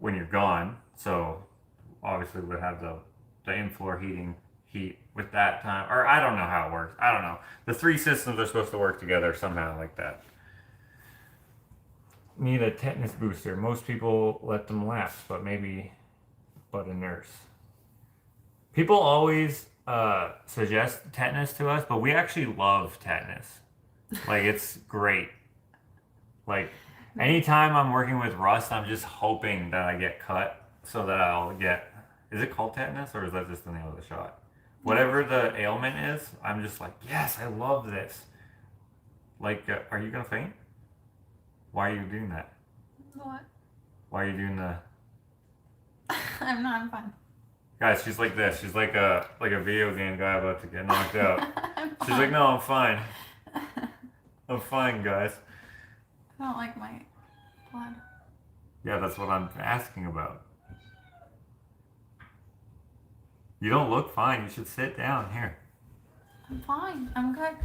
when you're gone. So obviously we'd have the in-floor heat with that time, or I don't know how it works. I don't know. The three systems are supposed to work together somehow like that. Need a tetanus booster. Most people let them lapse, but a nurse. People always suggest tetanus to us, but we actually love tetanus. Like, it's great. Like, anytime I'm working with rust, I'm just hoping that I get cut so that I'll get. Is it called tetanus, or is that just the name of the shot? Whatever the ailment is, I'm just like, yes, I love this. Like, are you gonna faint? Why are you doing that? What? Why are you doing the? I'm not. I'm fine. Guys, she's like this. She's like a video game guy about to get knocked out. She's like, no, I'm fine. I'm fine, guys. I don't like my blood. Yeah, that's what I'm asking about. You don't look fine. You should sit down here. I'm fine. I'm good.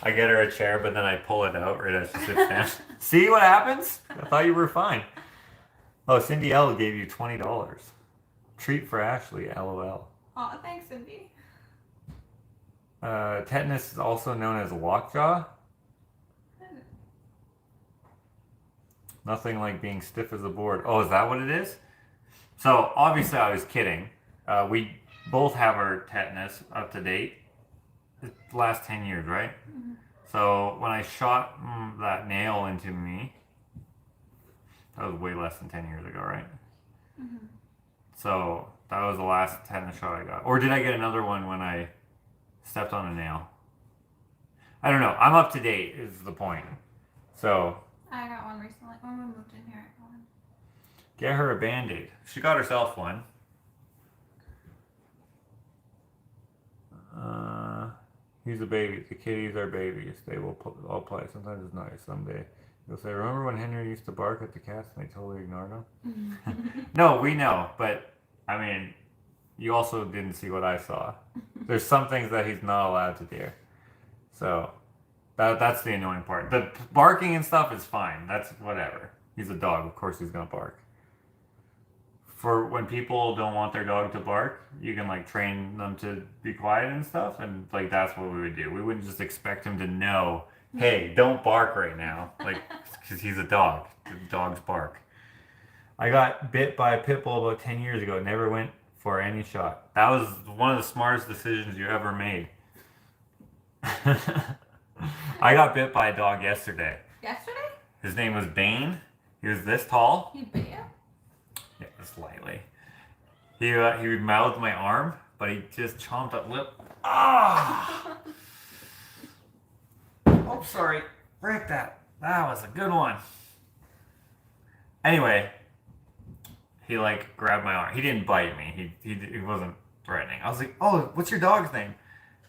I get her a chair, but then I pull it out right as she sits down. See what happens? I thought you were fine. Oh, Cindy L gave you $20. Treat for Ashley, LOL. Oh, thanks, Cindy. Tetanus is also known as lockjaw. Nothing like being stiff as a board. Oh, is that what it is? So, obviously I was kidding. We both have our tetanus up to date. The last 10 years, right? Mm-hmm. So, when I shot that nail into me, that was way less than 10 years ago, right? Mm-hmm. So, that was the last tetanus shot I got. Or did I get another one when I stepped on a nail? I don't know. I'm up to date is the point. So, I got one recently. When we moved in here, I got one. get her a Band-Aid. She got herself one. He's a baby. The kitties are babies. They will all play. Sometimes it's nice. Someday you'll say, remember when Henry used to bark at the cats and they totally ignored him? No, we know. But, I mean, you also didn't see what I saw. There's some things that he's not allowed to do. So, that's the annoying part. The barking and stuff is fine. That's whatever. He's a dog. Of course he's going to bark. For when people don't want their dog to bark, you can like train them to be quiet and stuff, and like that's what we would do. We wouldn't just expect him to know, hey, don't bark right now, like because he's a dog. Dogs bark. I got bit by a pit bull about 10 years ago. Never went for any shot. That was one of the smartest decisions you ever made. I got bit by a dog yesterday. Yesterday? His name was Bane. He was this tall. He bit you? Yeah, slightly. He mouthed my arm, but he just chomped up lip. Ah! Oh, sorry. Break that. That was a good one. Anyway, he like grabbed my arm. He didn't bite me. He wasn't threatening. I was like, oh, what's your dog's name?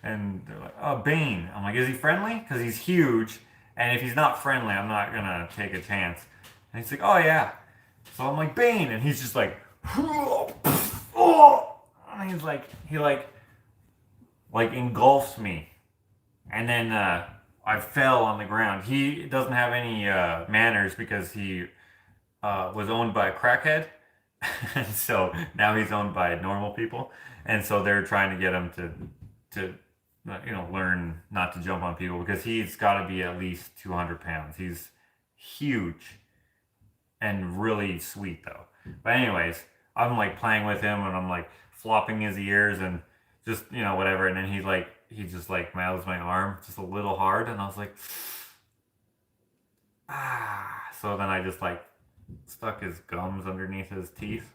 And they're like, oh, Bane. I'm like, is he friendly? Because he's huge. And if he's not friendly, I'm not going to take a chance. And he's like, oh, yeah. So I'm like, Bane. And he's just like, oh. And he's like, he engulfs me. And then I fell on the ground. He doesn't have any manners because he was owned by a crackhead. And so now he's owned by normal people. And so they're trying to get him to learn not to jump on people because he's got to be at least 200 pounds. He's huge and really sweet though. But anyways, I'm like playing with him and I'm like flopping his ears and just, whatever. And then he just like mouths my arm just a little hard. And I was like, So then I just like stuck his gums underneath his teeth,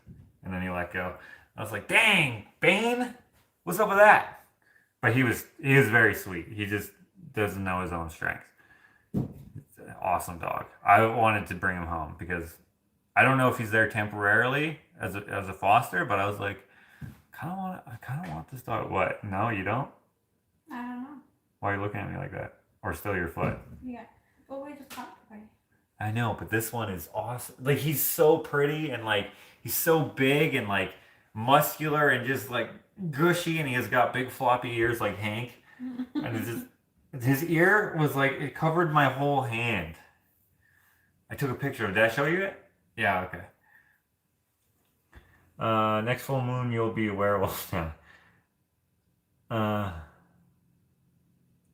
and then he let go. I was like, dang, Bane, what's up with that? But he was very sweet. He just doesn't know his own strength. It's an awesome dog. I wanted to bring him home because I don't know if he's there temporarily as a foster, but I was like, I kind of want this dog. What? No, you don't? I don't know. Why are you looking at me like that? Or still your foot? Yeah. But we just talked about it. I know, but this one is awesome. Like he's so pretty and like he's so big and like muscular and just like gushy, and he has got big floppy ears like Hank. And it's just his ear was like it covered my whole hand. I took a picture of it. Did I show you it? Yeah, okay. Next full moon you'll be a werewolf now.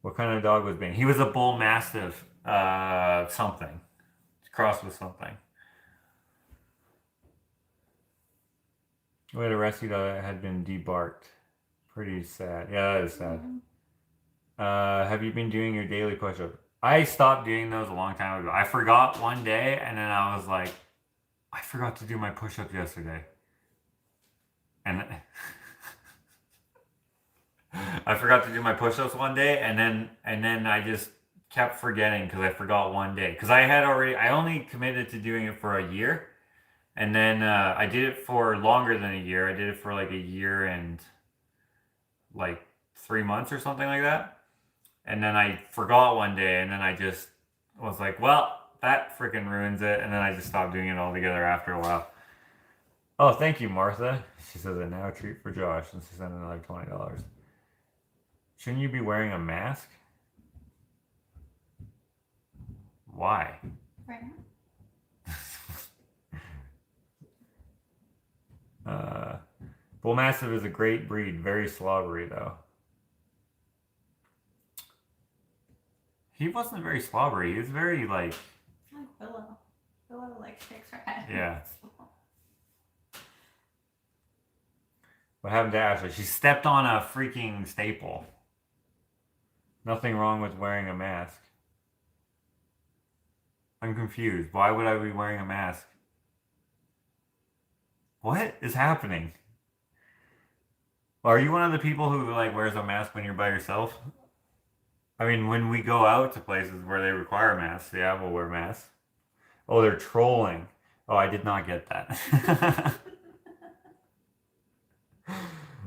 What kind of dog was Bane? He was a bull mastiff, something. Crossed with something. We had a rescue dog that had been debarked. Pretty sad. Yeah, that is sad. Have you been doing your daily push-up? I stopped doing those a long time ago. I forgot one day, and then I was like, I forgot to do my push-ups yesterday. And I forgot to do my push-ups one day, and then I just kept forgetting because I forgot one day. Because I only committed to doing it for a year, and then I did it for longer than a year. I did it for like a year and like 3 months or something like that. And then I forgot one day, and then I just was like, well, that freaking ruins it. And then I just stopped doing it altogether after a while. Oh, thank you, Martha. She says, a now treat for Josh, and she sent another $20. Shouldn't you be wearing a mask? Why? Right now. Bull Mastiff is a great breed. Very slobbery, though. He wasn't very slobbery. He was very, like... Like Willow. Willow, like, shakes her head. Yeah. What happened to Ashley? She stepped on a freaking staple. Nothing wrong with wearing a mask. I'm confused. Why would I be wearing a mask? What is happening? Are you one of the people who like wears a mask when you're by yourself? I mean, when we go out to places where they require masks, yeah, we'll wear masks. Oh, they're trolling. Oh, I did not get that.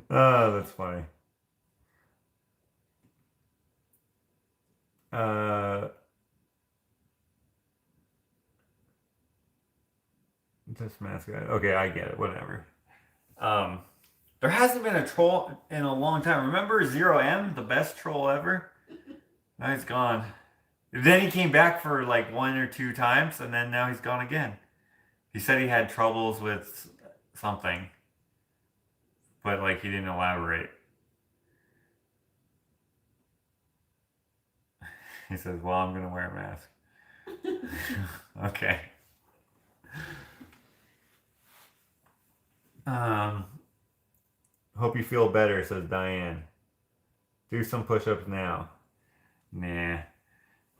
Oh, that's funny. This mask guy. Okay, I get it. Whatever. There hasn't been a troll in a long time. Remember Zero M, the best troll ever? Now he's gone. Then he came back for like 1 or 2 times, and then now he's gone again. He said he had troubles with something, but like he didn't elaborate. He says, well, I'm gonna wear a mask. Okay. Hope you feel better, says Diane. Do some push-ups now. Nah.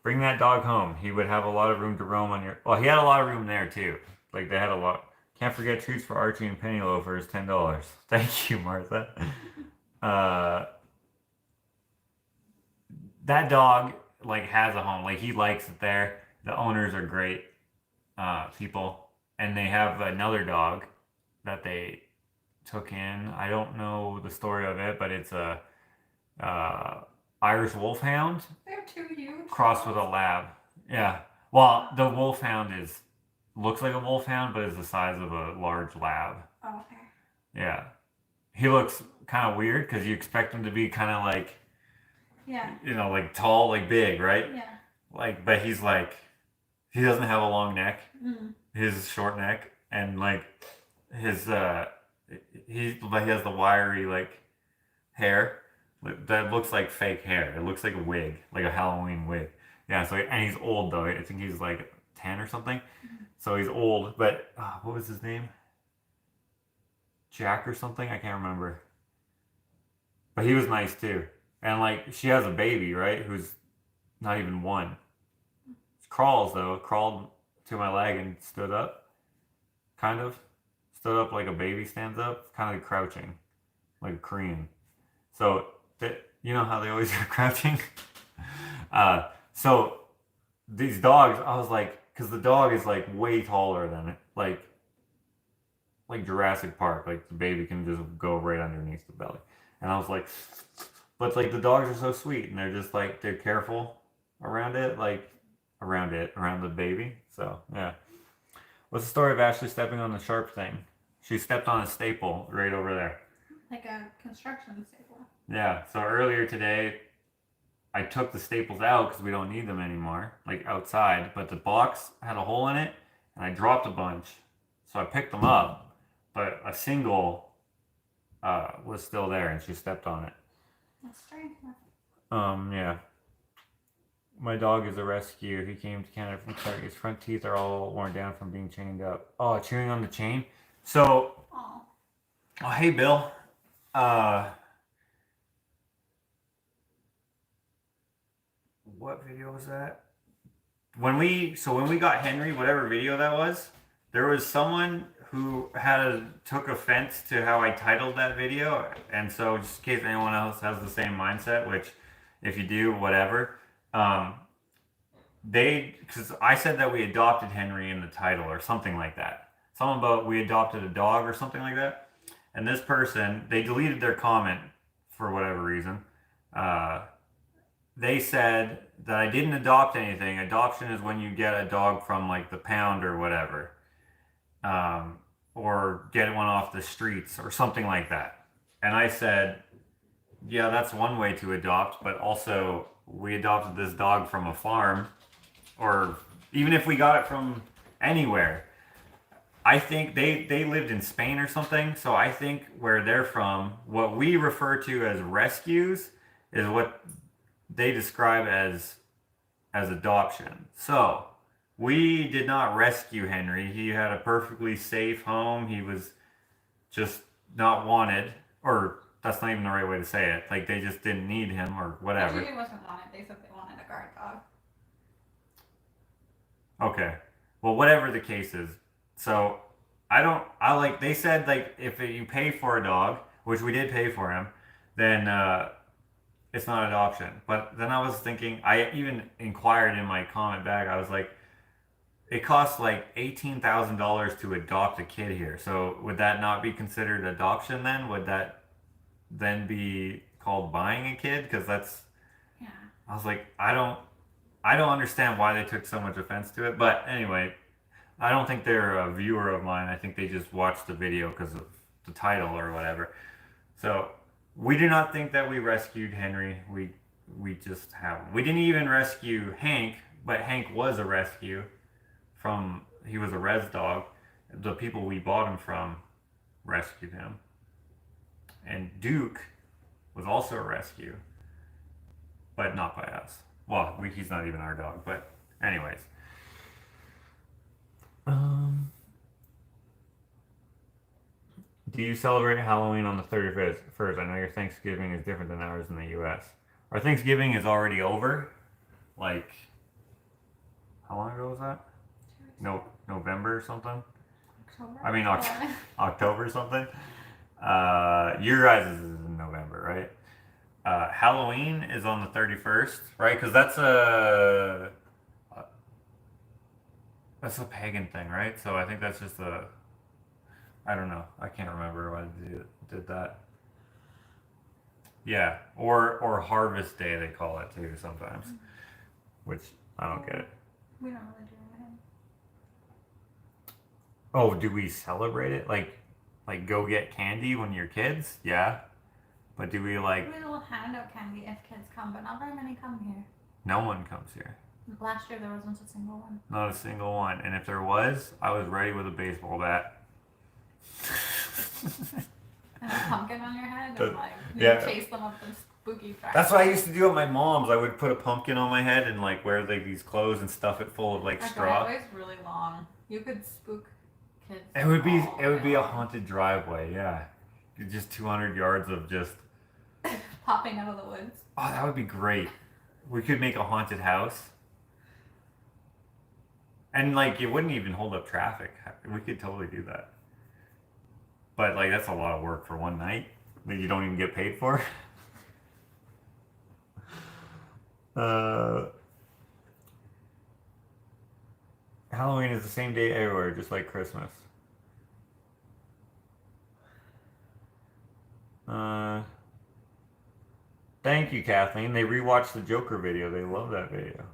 Bring that dog home. He would have a lot of room to roam on your... Well, he had a lot of room there, too. Like, they had a lot... Can't forget treats for Archie and Penny Loafers, $10. Thank you, Martha. That dog, like, has a home. Like, he likes it there. The owners are great people. And they have another dog that they took in. I don't know the story of it, but it's a Irish Wolfhound. They're too huge. Crossed with a lab. Yeah. Well, the Wolfhound looks like a Wolfhound, but is the size of a large lab. Oh, okay. Yeah. He looks kind of weird because you expect him to be kind of like, yeah, you know, like tall, like big, right? Yeah. Like, but he's like, he doesn't have a long neck. Mm. His short neck, and like his he has the wiry like hair that looks like fake hair. It looks like a wig, like a Halloween wig. Yeah. So and he's old though. I think he's like 10 or something. Mm-hmm. So he's old. But what was his name? Jack or something. I can't remember. But he was nice too. And like she has a baby, right? Who's not even 1. Crawls though, crawled to my leg and stood up, kind of. Stood up like a baby stands up, kind of like crouching, like a Korean. So, you know how they always are crouching? So, these dogs, I was like, because the dog is like way taller than it, like Jurassic Park, like the baby can just go right underneath the belly. And I was like, but like the dogs are so sweet and they're just like, they're careful around it, like around the baby. So, yeah. What's the story of Ashley stepping on the sharp thing? She stepped on a staple right over there. Like a construction staple. Yeah, so earlier today, I took the staples out because we don't need them anymore, like outside, but the box had a hole in it and I dropped a bunch. So I picked them up, but a single was still there and she stepped on it. That's strange. Yeah. My dog is a rescue. He came to Canada from Clark. His front teeth are all worn down from being chained up. Oh, chewing on the chain? So, Oh. oh, hey, Bill. What video was that? When we got Henry, whatever video that was, there was someone who took offense to how I titled that video, and so just in case anyone else has the same mindset, which if you do, whatever, because I said that we adopted Henry in the title or something like that, something about we adopted a dog or something like that, and this person, they deleted their comment for whatever reason. They said that I didn't adopt anything. Adoption is when you get a dog from like the pound or whatever, or get one off the streets or something like that. And I said, yeah, that's one way to adopt, but also we adopted this dog from a farm, or even if we got it from anywhere. I think they lived in Spain or something, so I think where they're from, what we refer to as rescues is what they describe as adoption. So we did not rescue Henry. He had a perfectly safe home. He was just not wanted, or that's not even the right way to say it. Like they just didn't need him or whatever. Actually, he wasn't wanted. They said they wanted a guard dog. Okay. Well, whatever the case is. So they said like if you pay for a dog, which we did pay for him, then it's not adoption. But then I was thinking, I even inquired in my comment back, I was like, it costs like $18,000 to adopt a kid here. So would that not be considered adoption then? Would that then be called buying a kid? Because that's, Yeah. I was like, I don't understand why they took so much offense to it. But anyway, I don't think they're a viewer of mine. I think they just watched the video because of the title or whatever. So we do not think that we rescued Henry. We just haven't. We didn't even rescue Hank, but Hank was a rescue he was a res dog. The people we bought him from rescued him. And Duke was also a rescue, but not by us. Well, he's not even our dog, but anyways. Do you celebrate Halloween on the 31st? I know your Thanksgiving is different than ours in the U.S. Our Thanksgiving is already over. Like, how long ago was that? No, November or something? October? I mean, October or something? Your guys is in November, right? Halloween is on the 31st, right? Because that's a pagan thing, right? So I think that's just I don't know. I can't remember why they did that. Yeah, or Harvest Day they call it too sometimes, which I don't get it. We don't really do anything. Oh, do we celebrate it? Like go get candy when you're kids? Yeah. But do we like... We will hand out candy if kids come, but not very many come here. No one comes here. Last year there wasn't a single one. Not a single one. And if there was, I was ready with a baseball bat. And a pumpkin on your head, and like you chase them up the spooky track. That's what I used to do at my mom's. I would put a pumpkin on my head and like wear like these clothes and stuff it full of like straw. The driveway's really long. You could spook kids. It would be a haunted driveway, yeah. Just 200 yards of just popping out of the woods. Oh, that would be great. We could make a haunted house. And like it wouldn't even hold up traffic. We could totally do that. But like that's a lot of work for one night that you don't even get paid for. Halloween is the same day everywhere, just like Christmas. Thank you, Kathleen. They rewatched the Joker video. They love that video.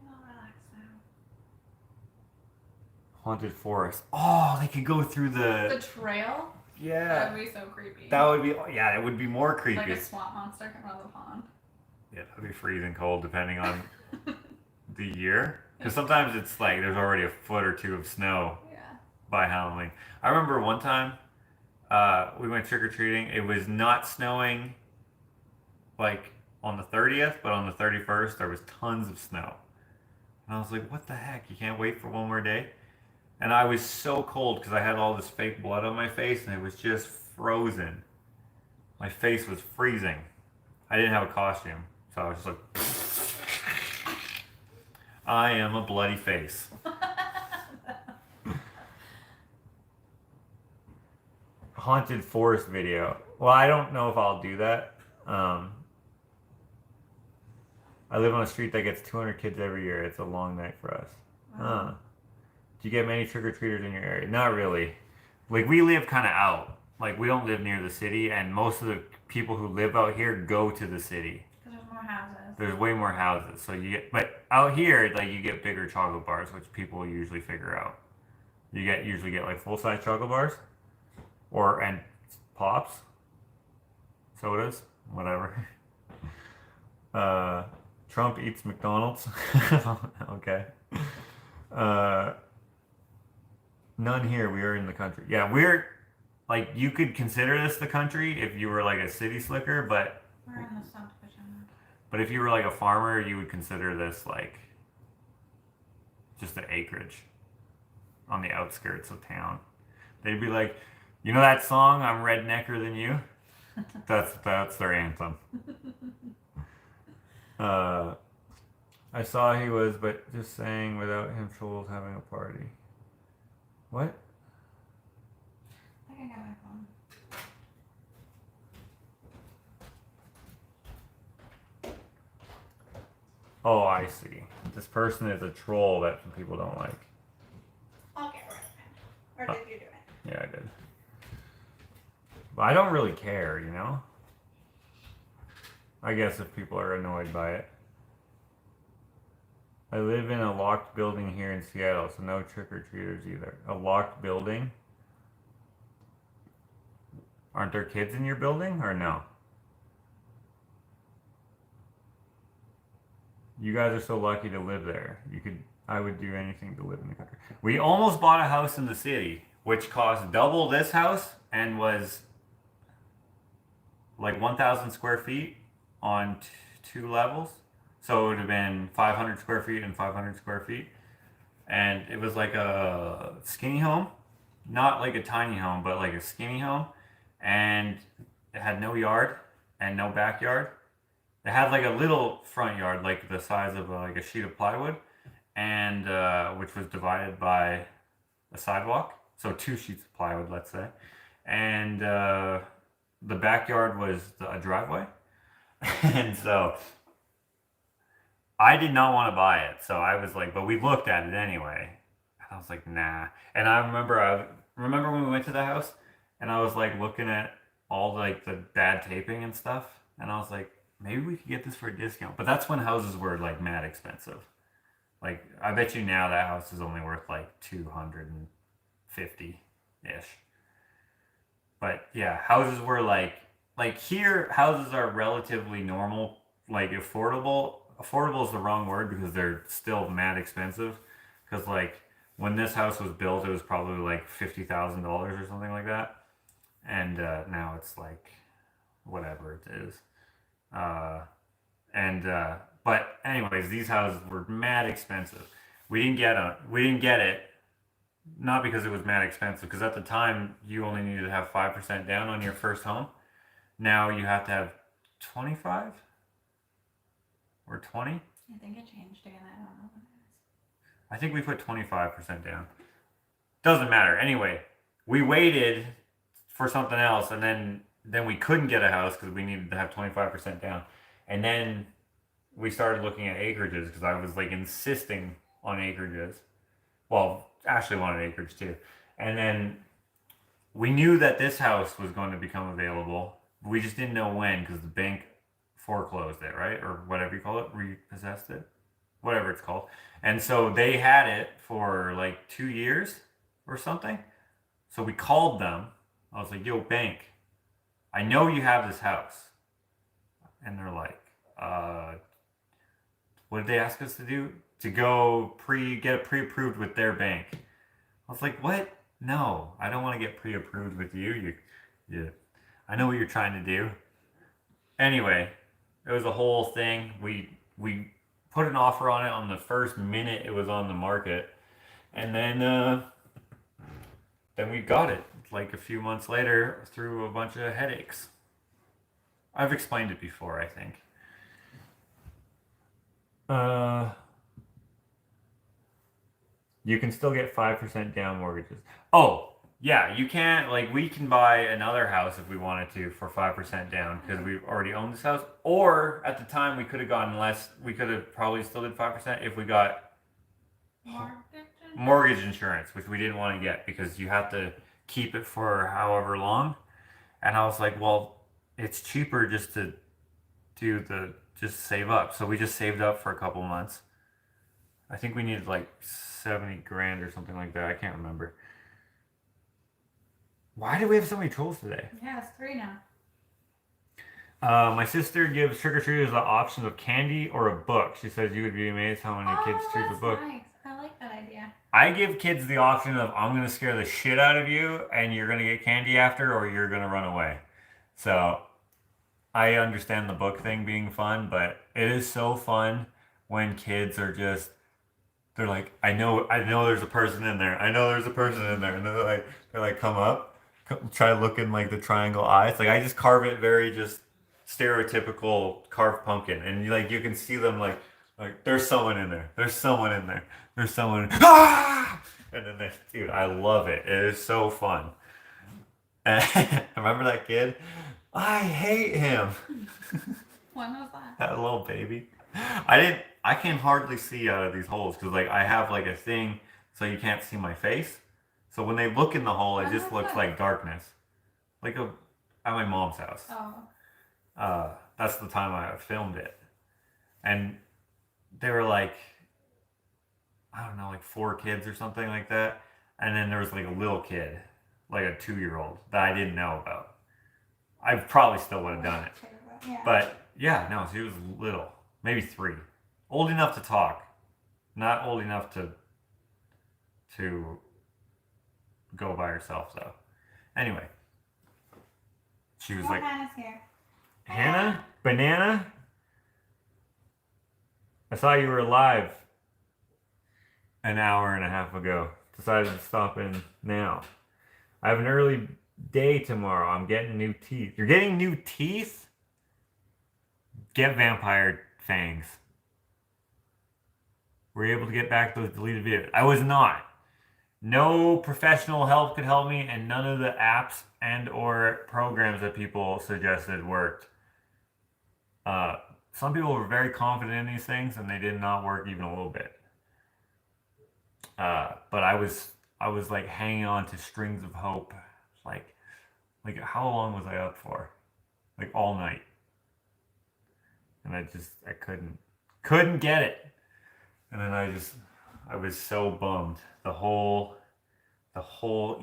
Relax now. Haunted forest. Oh, they could go through The trail? Yeah. That would be so creepy. That would be, yeah, it would be more creepy. Like a swamp monster coming out of the pond. Yeah, that would be freezing cold depending on the year. Because sometimes it's like there's already a foot or two of snow by Halloween. I remember one time we went trick-or-treating. It was not snowing like on the 30th, but on the 31st there was tons of snow. And I was like, what the heck? You can't wait for one more day? And I was so cold because I had all this fake blood on my face and it was just frozen. My face was freezing. I didn't have a costume, so I was just like, I am a bloody face. Haunted forest video. Well, I don't know if I'll do that. I live on a street that gets 200 kids every year. It's a long night for us. Wow. Do you get many trick-or-treaters in your area? Not really. Like, we live kind of out. Like, we don't live near the city, and most of the people who live out here go to the city. Because there's more houses. There's way more houses, so you get, but out here, like, you get bigger chocolate bars, which people usually figure out. You usually get like full-size chocolate bars, and pops, sodas, whatever. Trump eats McDonald's. Okay. None here. We are in the country. Yeah, we're like, you could consider this the country if you were like a city slicker, but We're in the subdivision. But if you were like a farmer, you would consider this like just an acreage on the outskirts of town. They'd be like, you know that song, I'm rednecker than you? That's their anthem. I saw he was, but just saying without him trolls having a party. What? I can get my phone. Oh, I see. This person is a troll that some people don't like. I'll get rid of it. Or did you do it? Yeah, I did. But I don't really care, you know? I guess if people are annoyed by it. I live in a locked building here in Seattle, so no trick-or-treaters either. A locked building? Aren't there kids in your building, or no? You guys are so lucky to live there. I would do anything to live in the country. We almost bought a house in the city, which cost double this house and was like 1,000 square feet on two levels. So it would have been 500 square feet and 500 square feet. And it was like a skinny home. Not like a tiny home, but like a skinny home. And it had no yard and no backyard. It had like a little front yard, like the size of like a sheet of plywood, and which was divided by a sidewalk. So 2 sheets of plywood, let's say. And the backyard was a driveway. And so I did not want to buy it. So I was like, but we looked at it anyway. I was like, nah. And I remember when we went to the house and I was like looking at all like the bad taping and stuff. And I was like, maybe we could get this for a discount. But that's when houses were like mad expensive. Like, I bet you now that house is only worth like 250-ish. But yeah, houses were like here, houses are relatively normal, like affordable. Affordable is the wrong word because they're still mad expensive. Because like when this house was built, it was probably like $50,000 or something like that. And now it's like whatever it is. But anyways, these houses were mad expensive. We didn't get it, not because it was mad expensive, because at the time you only needed to have 5% down on your first home. Now you have to have 25 or 20. I think it changed again. I don't know what it is. I think we put 25% down. Doesn't matter. Anyway, we waited for something else, and then we couldn't get a house because we needed to have 25% down. And then we started looking at acreages because I was like insisting on acreages. Well, Ashley wanted acreage too. And then we knew that this house was going to become available. We just didn't know when because the bank foreclosed it, right? Or whatever you call it, repossessed it, whatever it's called. And so they had it for like 2 years or something. So we called them. I was like, yo, bank, I know you have this house. And they're like, what did they ask us to do? To go get it pre-approved with their bank. I was like, what? No, I don't want to get pre-approved with you. I know what you're trying to do. Anyway, it was a whole thing. We put an offer on it on the first minute it was on the market, and then we got it like a few months later through a bunch of headaches. I've explained it before, I think. You can still get 5% down mortgages. Oh, yeah, you can't, like, we can buy another house if we wanted to for 5% down because we already own this house. Or at the time, we could have gotten less. We could have probably still did 5% if we got mortgage insurance, which we didn't want to get because you have to keep it for however long. And I was like, well, it's cheaper just to just save up. So we just saved up for a couple months. I think we needed like 70 grand or something like that. I can't remember. Why do we have so many trolls today? Yeah, it's 3 now. My sister gives trick-or-treaters the option of candy or a book. She says you would be amazed how many kids choose a book. Nice. I like that idea. I give kids the option of I'm going to scare the shit out of you and you're going to get candy after or you're going to run away. So I understand the book thing being fun, but it is so fun when kids are just, they're like, I know there's a person in there. I know there's a person in there. And they're like, come up, try to look in like the triangle eyes. Like I just carve it very just stereotypical carved pumpkin. And you can see them like there's someone in there. There's someone in there. There's someone. Ah! And then dude, I love it. It is so fun. And remember that kid? I hate him. When was that? That little baby. I can hardly see out of these holes because like I have like a thing so you can't see my face. So when they look in the hole, it just looks like darkness. Like at my mom's house. Oh. That's the time I filmed it. And they were like, I don't know, like 4 kids or something like that. And then there was like a little kid, like a 2-year-old that I didn't know about. I probably still would have done it. Yeah. But yeah, no, she was little. Maybe 3. Old enough to talk. Not old enough to go by herself, though. Anyway. She was like... Hannah's here. Hannah? Banana? I saw you were live an hour and a half ago. Decided to stop in now. I have an early day tomorrow. I'm getting new teeth. You're getting new teeth? Get vampire fangs. Were you able to get back those deleted videos? I was not. No professional help could help me, and none of the apps and or programs that people suggested worked. Some people were very confident in these things, and they did not work even a little bit. But I was like hanging on to strings of hope. Like how long was I up for? Like all night. And I couldn't get it. And then I was so bummed the whole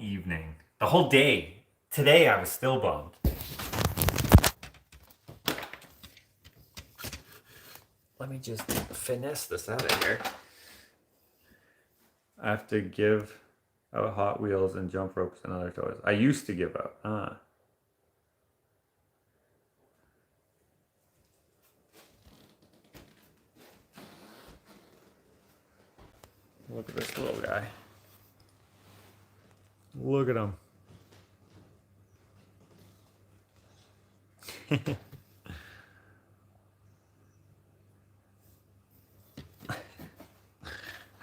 evening, the whole day. Today I was still bummed. Let me just finesse this out of here. I have to give out Hot Wheels and jump ropes and other toys. I used to give out. Look at this little guy. Look at him.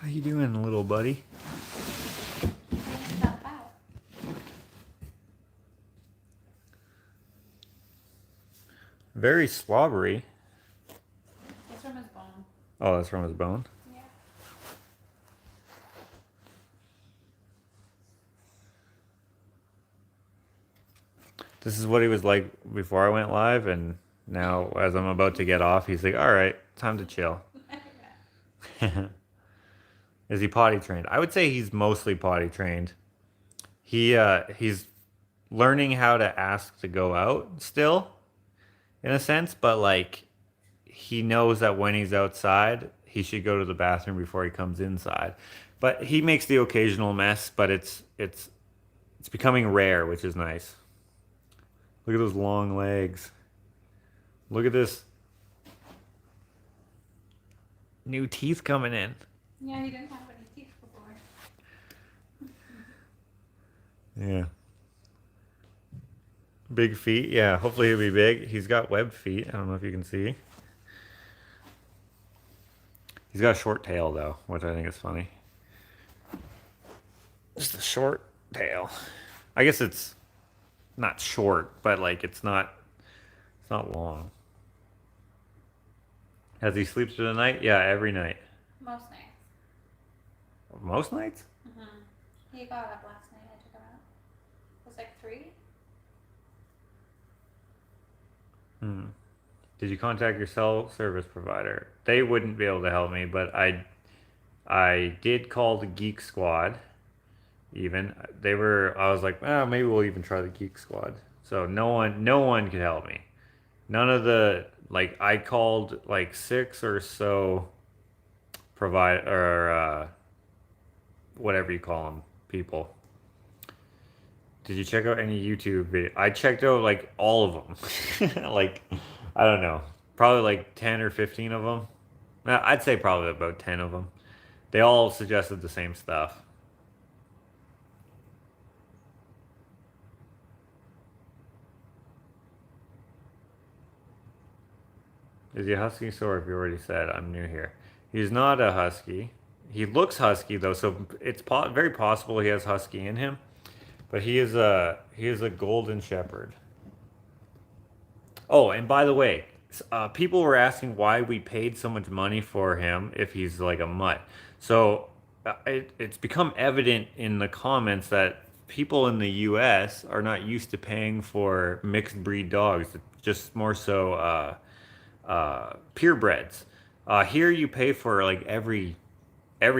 How you doing, little buddy? Stuff out. Very slobbery. That's from his bone. Oh, that's from his bone? Yeah. This is what he was like before I went live, and now as I'm about to get off, he's like, all right, time to chill. Is he potty trained? I would say he's mostly potty trained. He's learning how to ask to go out still, in a sense, but like he knows that when he's outside, he should go to the bathroom before he comes inside. But he makes the occasional mess, but it's becoming rare, which is nice. Look at those long legs. Look at this new teeth coming in. Yeah, he didn't have any teeth before. Yeah. Big feet. Yeah, hopefully he'll be big. He's got webbed feet. I don't know if you can see. He's got a short tail, though, which I think is funny. Just a short tail. I guess it's not short, but like it's not long. Has he sleeps through the night? Yeah, every night. Most nights. Most nights? Mm-hmm. He got up last night. I took him out. It was like 3. Did you contact your cell service provider? They wouldn't be able to help me, but I did call the Geek Squad. Even I was like, oh, maybe we'll even try the Geek Squad. So no one could help me. None of the, like, I called like 6 or so whatever you call them, people. Did you check out any YouTube video? I checked out like all of them. Like, I don't know, probably like 10 or 15 of them. I'd say probably about 10 of them. They all suggested the same stuff. Is he a husky? Sorry if you already said. I'm new here. He's not a husky. He looks husky though, so it's very possible he has husky in him. But he is a golden shepherd. Oh, and by the way, people were asking why we paid so much money for him if he's like a mutt. So it's become evident in the comments that people in the U.S. are not used to paying for mixed breed dogs. Just more so purebreds. Here you pay for like every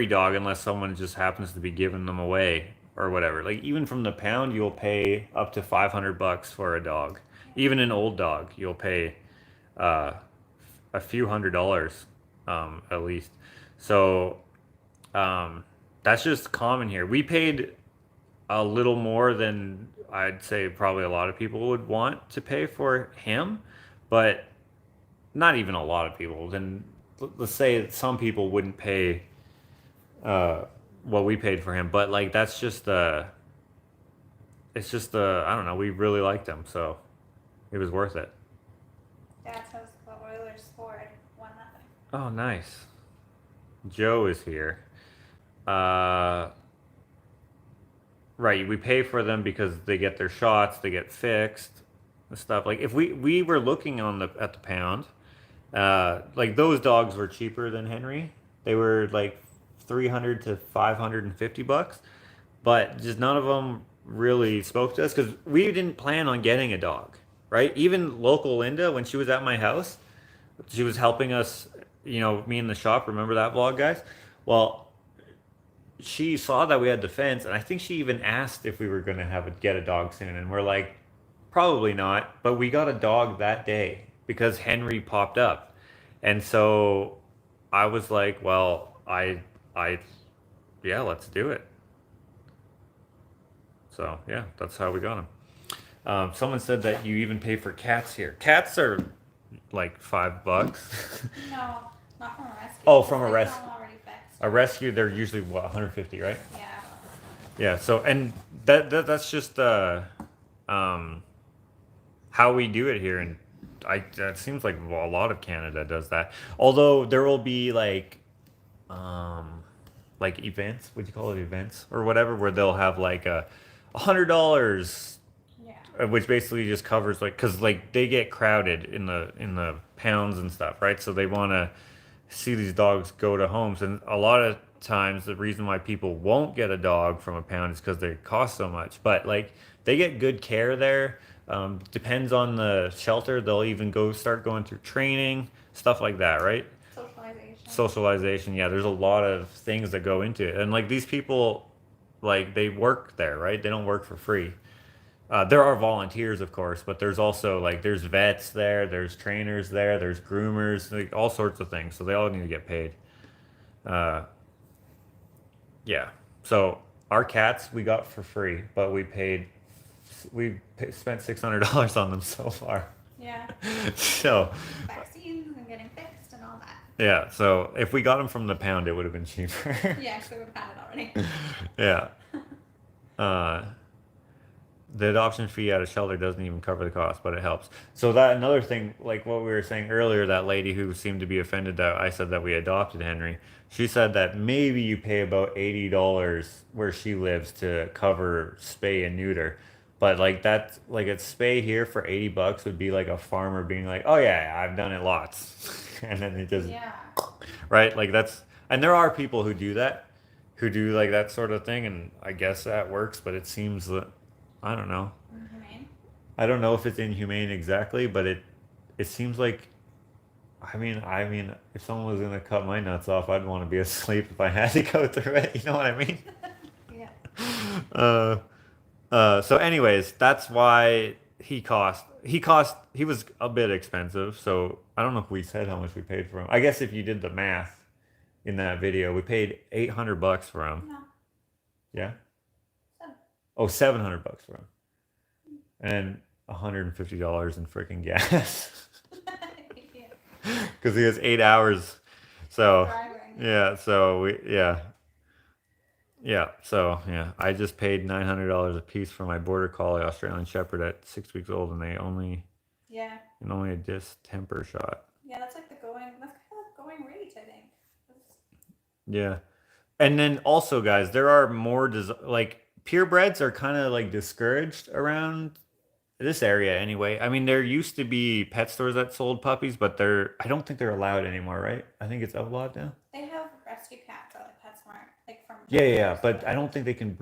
dog unless someone just happens to be giving them away or whatever. Like even from the pound, you'll pay up to $500 for a dog. Even an old dog, you'll pay a few $100s at least. So that's just common here. We paid a little more than I'd say probably a lot of people would want to pay for him, but not even a lot of people. Then let's say some people wouldn't pay what we paid for him, but like that's just it's just I don't know, we really liked him, so it was worth it. Dad says the Oilers scored 1-0. Oh, nice. Joe is here. Right, we pay for them because they get their shots, they get fixed and stuff. Like if we were looking at the pound, like those dogs were cheaper than Henry. They were like $300 to $550, but just none of them really spoke to us because we didn't plan on getting a dog, right? Even local Linda, when she was at my house, she was helping us, me in the shop. Remember that vlog, guys? Well, she saw that we had the fence, and I think she even asked if we were going to get a dog soon, and we're like, probably not. But we got a dog that day because Henry popped up, and so I was like, well, yeah, let's do it. So yeah, that's how we got him. Someone said that you even pay for cats here. Cats are like $5. No, not from a rescue. Oh, from a rescue. Fixed. A rescue, they're usually what, 150, right? Yeah. Yeah. So and that's just how we do it here, and that seems like a lot of Canada does that. Although there will be like like events. Would you call it events or whatever? Where they'll have like $100, Yeah. which basically just covers like because like they get crowded in the pounds and stuff, right? So they want to see these dogs go to homes, and a lot of times the reason why people won't get a dog from a pound is because they cost so much. But like they get good care there. Depends on the shelter. They'll even start going through training, stuff like that, right? Socialization. Socialization. Yeah, there's a lot of things that go into it, and like these people, like they work there, right? They don't work for free. There are volunteers, of course, but there's also like there's vets there, there's trainers there, there's groomers, like all sorts of things. So they all need to get paid. Uh, yeah. So our cats we got for free, but spent $600 on them so far. Yeah. So Vaccines and getting fixed and all that. yeah. So if we got them from the pound, it would have been cheaper. Yeah, so we've had it already. Yeah. Uh, the adoption fee at a shelter doesn't even cover the cost, but it helps. So that another thing, like what we were saying earlier, that lady who seemed to be offended that I said that we adopted Henry, she said that maybe you pay about $80 where she lives to cover spay and neuter. But like that, like a spay here for $80 would be like a farmer being like, "Oh yeah, I've done it lots," and then it just Yeah. right, like and there are people who do that, who do like that sort of thing, and I guess that works. But it seems that I don't know. Inhumane. I don't know if it's inhumane exactly, but it seems like I mean, if someone was gonna cut my nuts off, I'd want to be asleep if I had to go through it. You know what I mean? Yeah. Uh, so anyways, that's why he was a bit expensive. So I don't know if we said how much we paid for him. I guess if you did the math in that video, we paid $800 for him. No. Yeah. Seven. Oh, $700 for him, and $150 in freaking gas Yeah. because he has 8 hours. So Driving. yeah, so yeah, I just paid $900 a piece for my border collie Australian Shepherd at 6 weeks old, and Yeah. only a distemper shot. Yeah, that's like that's kind of the going rate, I think. Yeah, and then also, guys, there are more like purebreds are kind of like discouraged around this area anyway. I mean, there used to be pet stores that sold puppies, but I don't think they're allowed anymore, right? I think it's outlawed now. They have rescue cats at like PetSmart, like from Yeah, but I don't think they can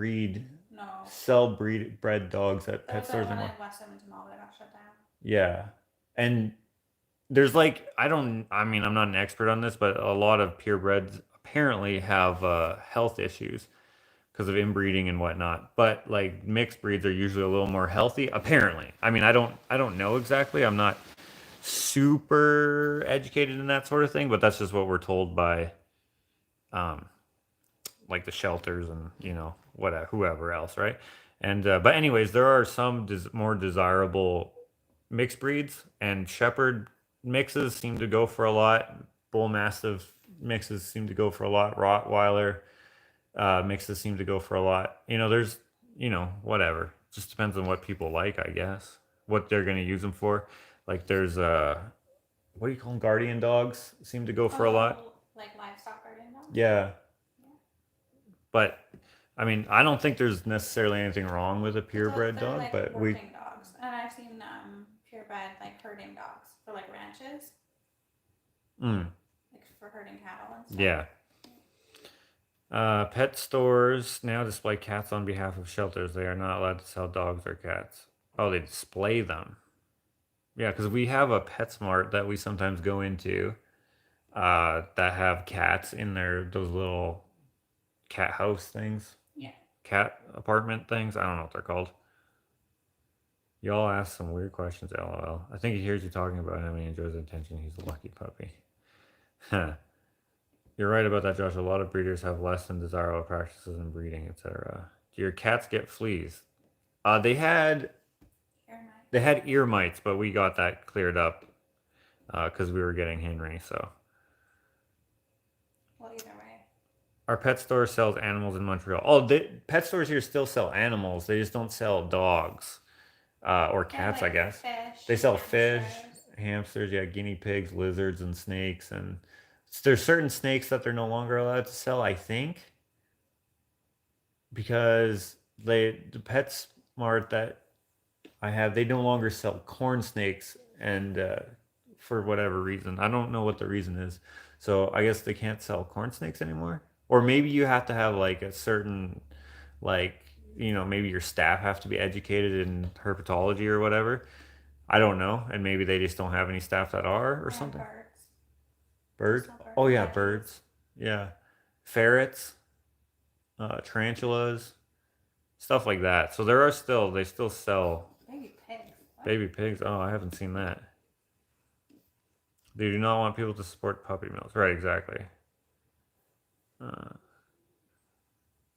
No. sell bred dogs at There pet was stores one anymore. in West Edmonton Mall that got shut down. Yeah, and there's like I mean, I'm not an expert on this, but a lot of purebreds apparently have health issues because of inbreeding and whatnot. But like mixed breeds are usually a little more healthy, apparently. I mean, I don't know exactly. I'm not super educated in that sort of thing, but that's just what we're told by um like the shelters and whatever whoever else, right? And but anyways, there are some more desirable mixed breeds, and shepherd mixes seem to go for a lot. Bull mastiff mixes seem to go for a lot. Rottweiler mixes seem to go for a lot. There's whatever. Just depends on what people like, I guess. What they're gonna use them for. Like there's what do you call them? Guardian dogs seem to go for a lot. Like livestock guardian dogs? Yeah. But I mean, I don't think there's necessarily anything wrong with a purebred They're dog, like but working dogs. And I've seen purebred like herding dogs for like ranches. Mm, Like for herding cattle and stuff. yeah. Pet stores now display cats on behalf of shelters. They are not allowed to sell dogs or cats. Oh, they display them. Yeah, because we have a PetSmart that we sometimes go into that have cats in those little cat house things. Yeah. Cat apartment things. I don't know what they're called. Y'all ask some weird questions, lol. I think he hears you talking about him and he enjoys the attention. He's a lucky puppy. Huh. You're right about that, Josh. A lot of breeders have less than desirable practices in breeding, etc. Do your cats get fleas? They had ear mites, but we got that cleared up because we were getting Henry. So. Well, either way. Our pet store sells animals in Montreal. Oh, pet stores here still sell animals. They just don't sell dogs or cats, like I guess. Fish, They sell hamsters. fish, hamsters, yeah, guinea pigs, lizards, and snakes. And there's certain snakes that they're no longer allowed to sell, I think. because the PetSmart that I have, they no longer sell corn snakes, and for whatever reason, I don't know what the reason is. So I guess they can't sell corn snakes anymore, or maybe you have to have like a certain, like, maybe your staff have to be educated in herpetology or whatever. I don't know, and maybe they just don't have any staff that are or And something. birds. Birds? Still birds. Oh yeah, Monkeys. birds. Yeah, ferrets, tarantulas, stuff like that. So they still sell Baby pigs. What? baby pigs. Oh, I haven't seen that. They do not want people to support puppy mills. Right, exactly. Uh,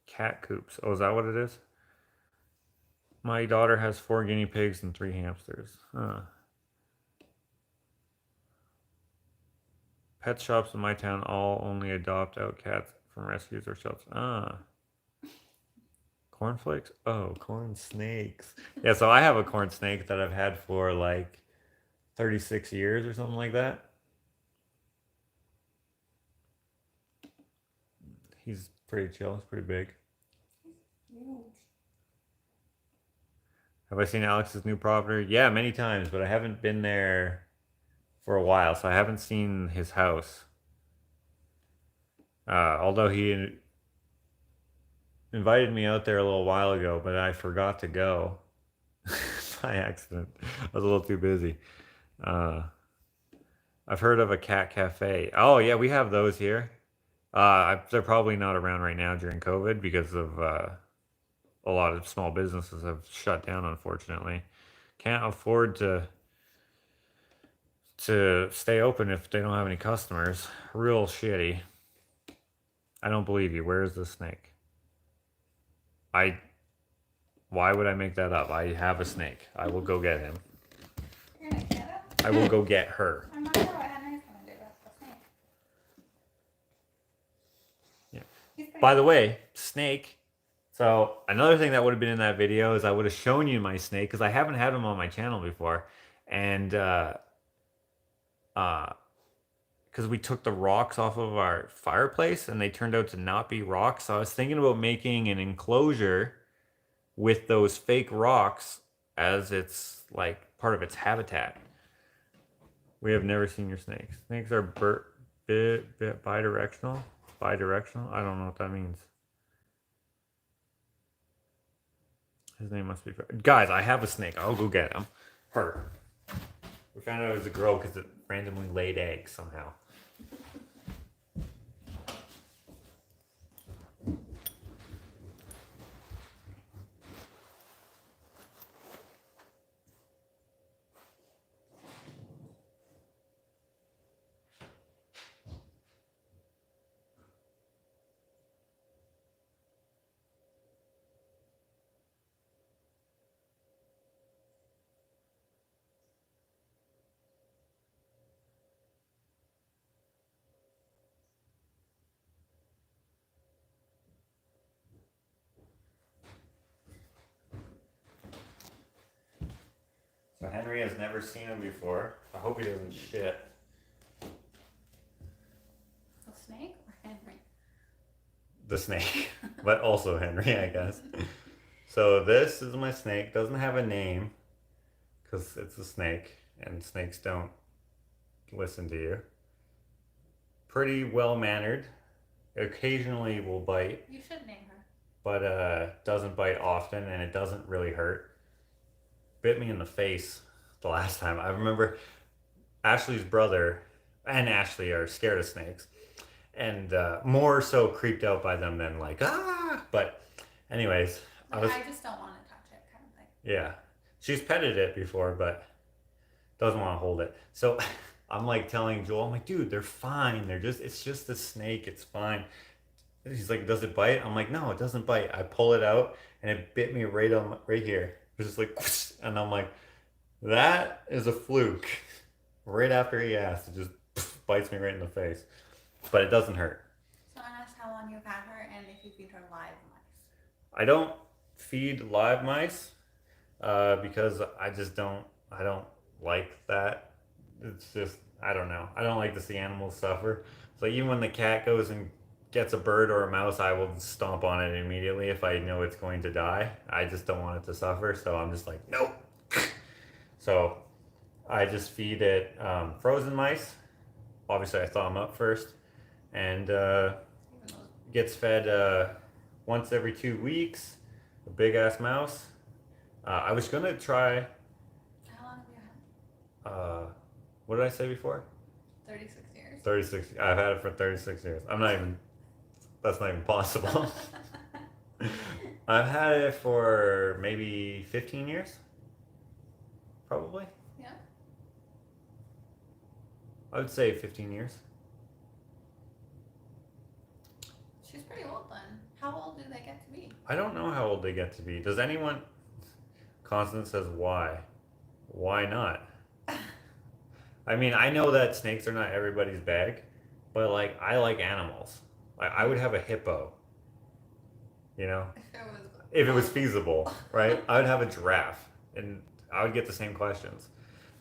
cat coops. Oh, is that what it is? My daughter has 4 guinea pigs and 3 hamsters. Huh. Pet shops in my town all only adopt out cats from rescues or shelters. Ah. Cornflakes? Oh, corn snakes. Yeah, so I have a corn snake that I've had for like 36 years or something like that. He's pretty chill. He's pretty big. Huge. Have I seen Alex's new property? Yeah, many times, but I haven't been there for a while, so I haven't seen his house. Although he invited me out there a little while ago, but I forgot to go by accident. I was a little too busy. Uh, I've heard of a cat cafe. Oh yeah, we have those here. They're probably not around right now during COVID because of a lot of small businesses have shut down, unfortunately. Can't afford to stay open if they don't have any customers. Real shitty. I don't believe you. Where is the snake? Why would I make that up? I have a snake. I will go get him. You're gonna get him? I will go get her. I'm not sure what Henry's gonna do with the snake. Yeah. He's pretty By the way, snake. So another thing that would have been in that video is I would have shown you my snake because I haven't had him on my channel before, and because we took the rocks off of our fireplace and they turned out to not be rocks. So I was thinking about making an enclosure with those fake rocks as its like part of its habitat. We have never seen your snakes. Snakes are bidirectional. Bidirectional? I don't know what that means. His name must be... Guys, I have a snake. I'll go get him. Her. We found out it was a girl because it randomly laid eggs somehow. So Henry has never seen him before. I hope he doesn't shit. The snake or Henry? The snake. But also Henry, I guess. So this is my snake. Doesn't have a name because it's a snake and snakes don't listen to you. Pretty well mannered. Occasionally will bite, You should name her. but doesn't bite often and it doesn't really hurt. Bit me in the face the last time. I remember Ashley's brother and Ashley are scared of snakes and more so creeped out by them than like, ah! But anyways, I just don't want to touch it, kind of thing. yeah. She's petted it before, but doesn't want to hold it. So I'm like telling Joel, I'm like, dude, they're fine. It's just a snake. It's fine. He's like, does it bite? I'm like, no, it doesn't bite. I pull it out and it bit me right here. It was just like, whoosh, and I'm like, that is a fluke. Right after he asked, it just bites me right in the face. But it doesn't hurt. So I asked how long you've had her and if you feed her live mice. I don't feed live mice because I don't like that. It's just, I don't know. I don't like to see animals suffer. So even when the cat goes and gets a bird or a mouse, I will stomp on it immediately if I know it's going to die. I just don't want it to suffer, so I'm just like, nope. So I just feed it frozen mice. Obviously, I thaw them up first, and gets fed once every 2 weeks. A big ass mouse. I was gonna try. How long have you had? What did I say before? 36 years. 36. I've had it for 36 years. I'm not even. That's not even possible. I've had it for maybe 15 years. Probably. Yeah. I would say 15 years. She's pretty old then. How old do they get to be? I don't know how old they get to be. Does anyone? Constance says why? Why not? I mean, I know that snakes are not everybody's bag, but like I like animals. Like I would have a hippo. You know, if it was feasible, right? I would have a giraffe, and I would get the same questions.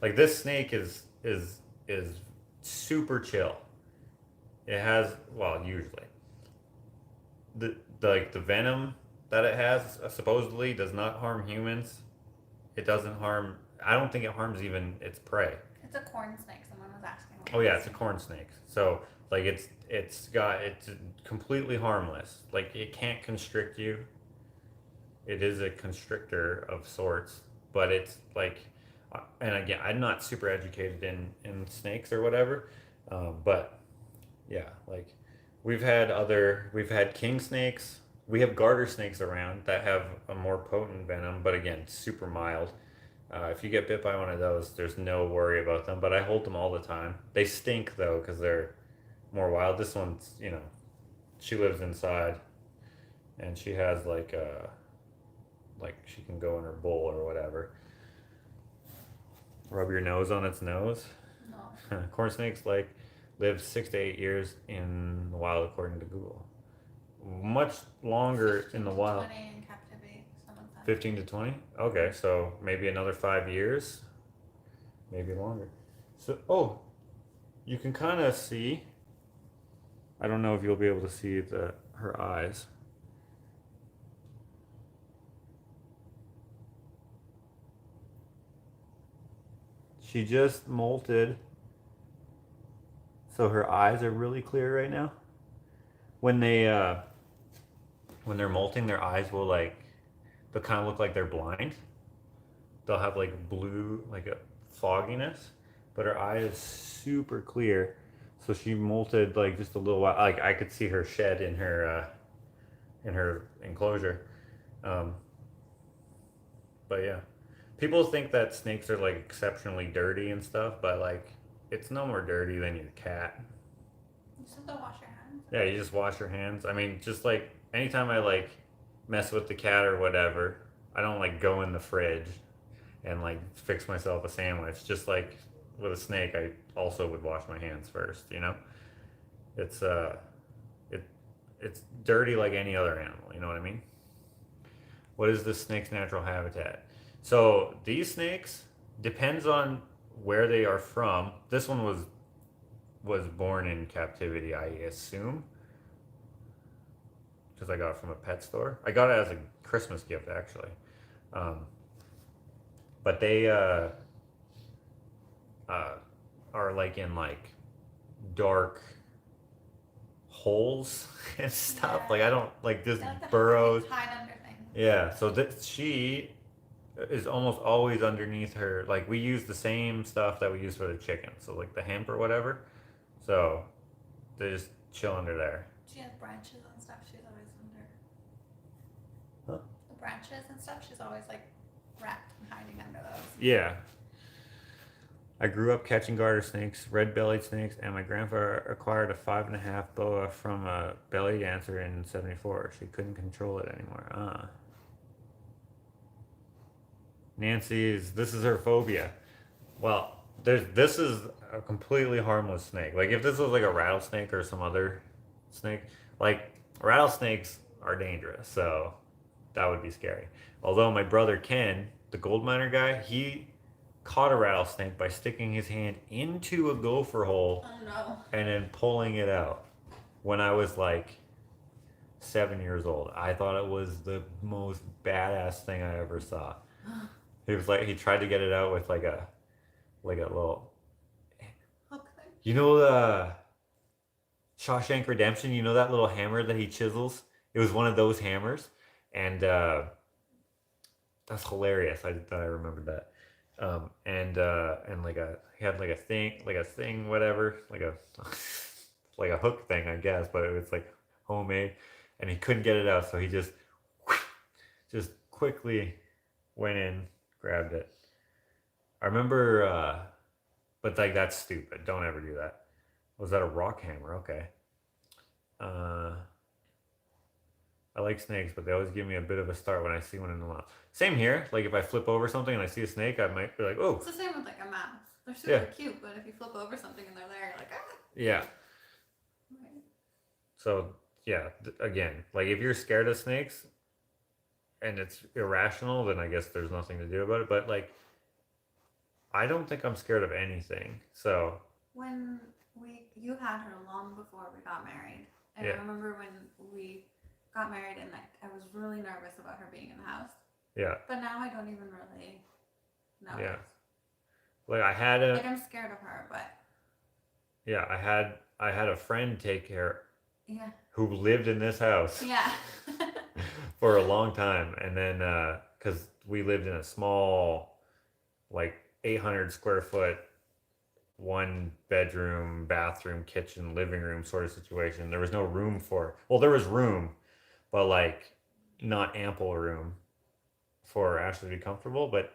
Like this snake is super chill. It has, well, usually the venom that it has supposedly does not harm humans. It doesn't harm. I don't think it harms even its prey. It's a corn snake. Someone was asking. Oh yeah, it's a corn snake. So like it's completely harmless. Like it can't constrict you. It is a constrictor of sorts, but it's like, and again, I'm not super educated in snakes or whatever, but yeah, like we've had king snakes. We have garter snakes around that have a more potent venom, but again, super mild. If you get bit by one of those, there's no worry about them. But I hold them all the time. They stink though because they're more wild. This one's, she lives inside, and she has like she can go in her bowl or whatever. Rub your nose on its nose. No. Corn snakes live 6 to 8 years in the wild according to Google. Much longer in the wild. 20 in captivity. 15 to 20? Okay, so maybe another 5 years, maybe longer. So, you can kind of see. I don't know if you'll be able to see her eyes. She just molted, so her eyes are really clear right now. When they're molting, their eyes will they'll kind of look like they're blind. They'll have blue, like a fogginess, but her eye is super clear. So she molted just a little while. Like I could see her shed in her enclosure. But yeah, people think that snakes are exceptionally dirty and stuff, but it's no more dirty than your cat. You still don't wash your hands? Yeah, you just wash your hands. I mean, just anytime I mess with the cat or whatever, I don't go in the fridge and fix myself a sandwich. Just with a snake, I also would wash my hands first, It's it's dirty like any other animal, you know what I mean? What is this snake's natural habitat? So these snakes depends on where they are from. This one was born in captivity, I assume, because I got it from a pet store. I got it as a Christmas gift, actually. But they are in dark holes and stuff. Yeah. I don't this They burrows. hide under things. Yeah, so she is almost always underneath her. We use the same stuff that we use for the chicken, so the hemp or whatever. So they just chill under there. She has branches and stuff. She's always under. Huh? The branches and stuff. She's always wrapped and hiding under those. Yeah. I grew up catching garter snakes, red-bellied snakes, and my grandfather acquired a 5.5 boa from a belly dancer in '74. She couldn't control it anymore. This is her phobia. Well, this is a completely harmless snake. If this was a rattlesnake or some other snake, rattlesnakes are dangerous, so that would be scary. Although my brother Ken, the gold miner guy, he caught a rattlesnake by sticking his hand into a gopher hole Oh no. and then pulling it out when I was 7 years old. I thought it was the most badass thing I ever saw. He was like, he tried to get it out with like a little, Hook thing. you know, the Shawshank Redemption. You know that little hammer that he chisels. It was one of those hammers, and that's hilarious. I remembered that. And like he had like a thing, whatever, like a like a hook thing, I guess, but it was like homemade, and he couldn't get it out, so he just quickly went in, grabbed it. I remember, but like that's stupid. Don't ever do that. Was that a rock hammer? Okay. I like snakes, but they always give me a bit of a start when I see one in the wild. Same here. Like if I flip over something and I see a snake, I might be like, "Oh." It's the same with like a mouse. They're super cute, but if you flip over something and they're there, you're like, ah. Yeah. Right. So yeah, again, like if you're scared of snakes and it's irrational, then I guess there's nothing to do about it. But like, I don't think I'm scared of anything. So when you had her long before we got married, and Yeah. I remember when we got married and I was really nervous about her being in the house. yeah, But now I don't even really know. Yeah. like I had a Like I'm scared of her, but yeah, I had a friend take care yeah. who lived in this house Yeah. for a long time, and then because we lived in a small, like 800 square foot, 1 bedroom, bathroom, kitchen, living room sort of situation. There was no room for, well, there was room, but like not ample room for Ashley to be comfortable. But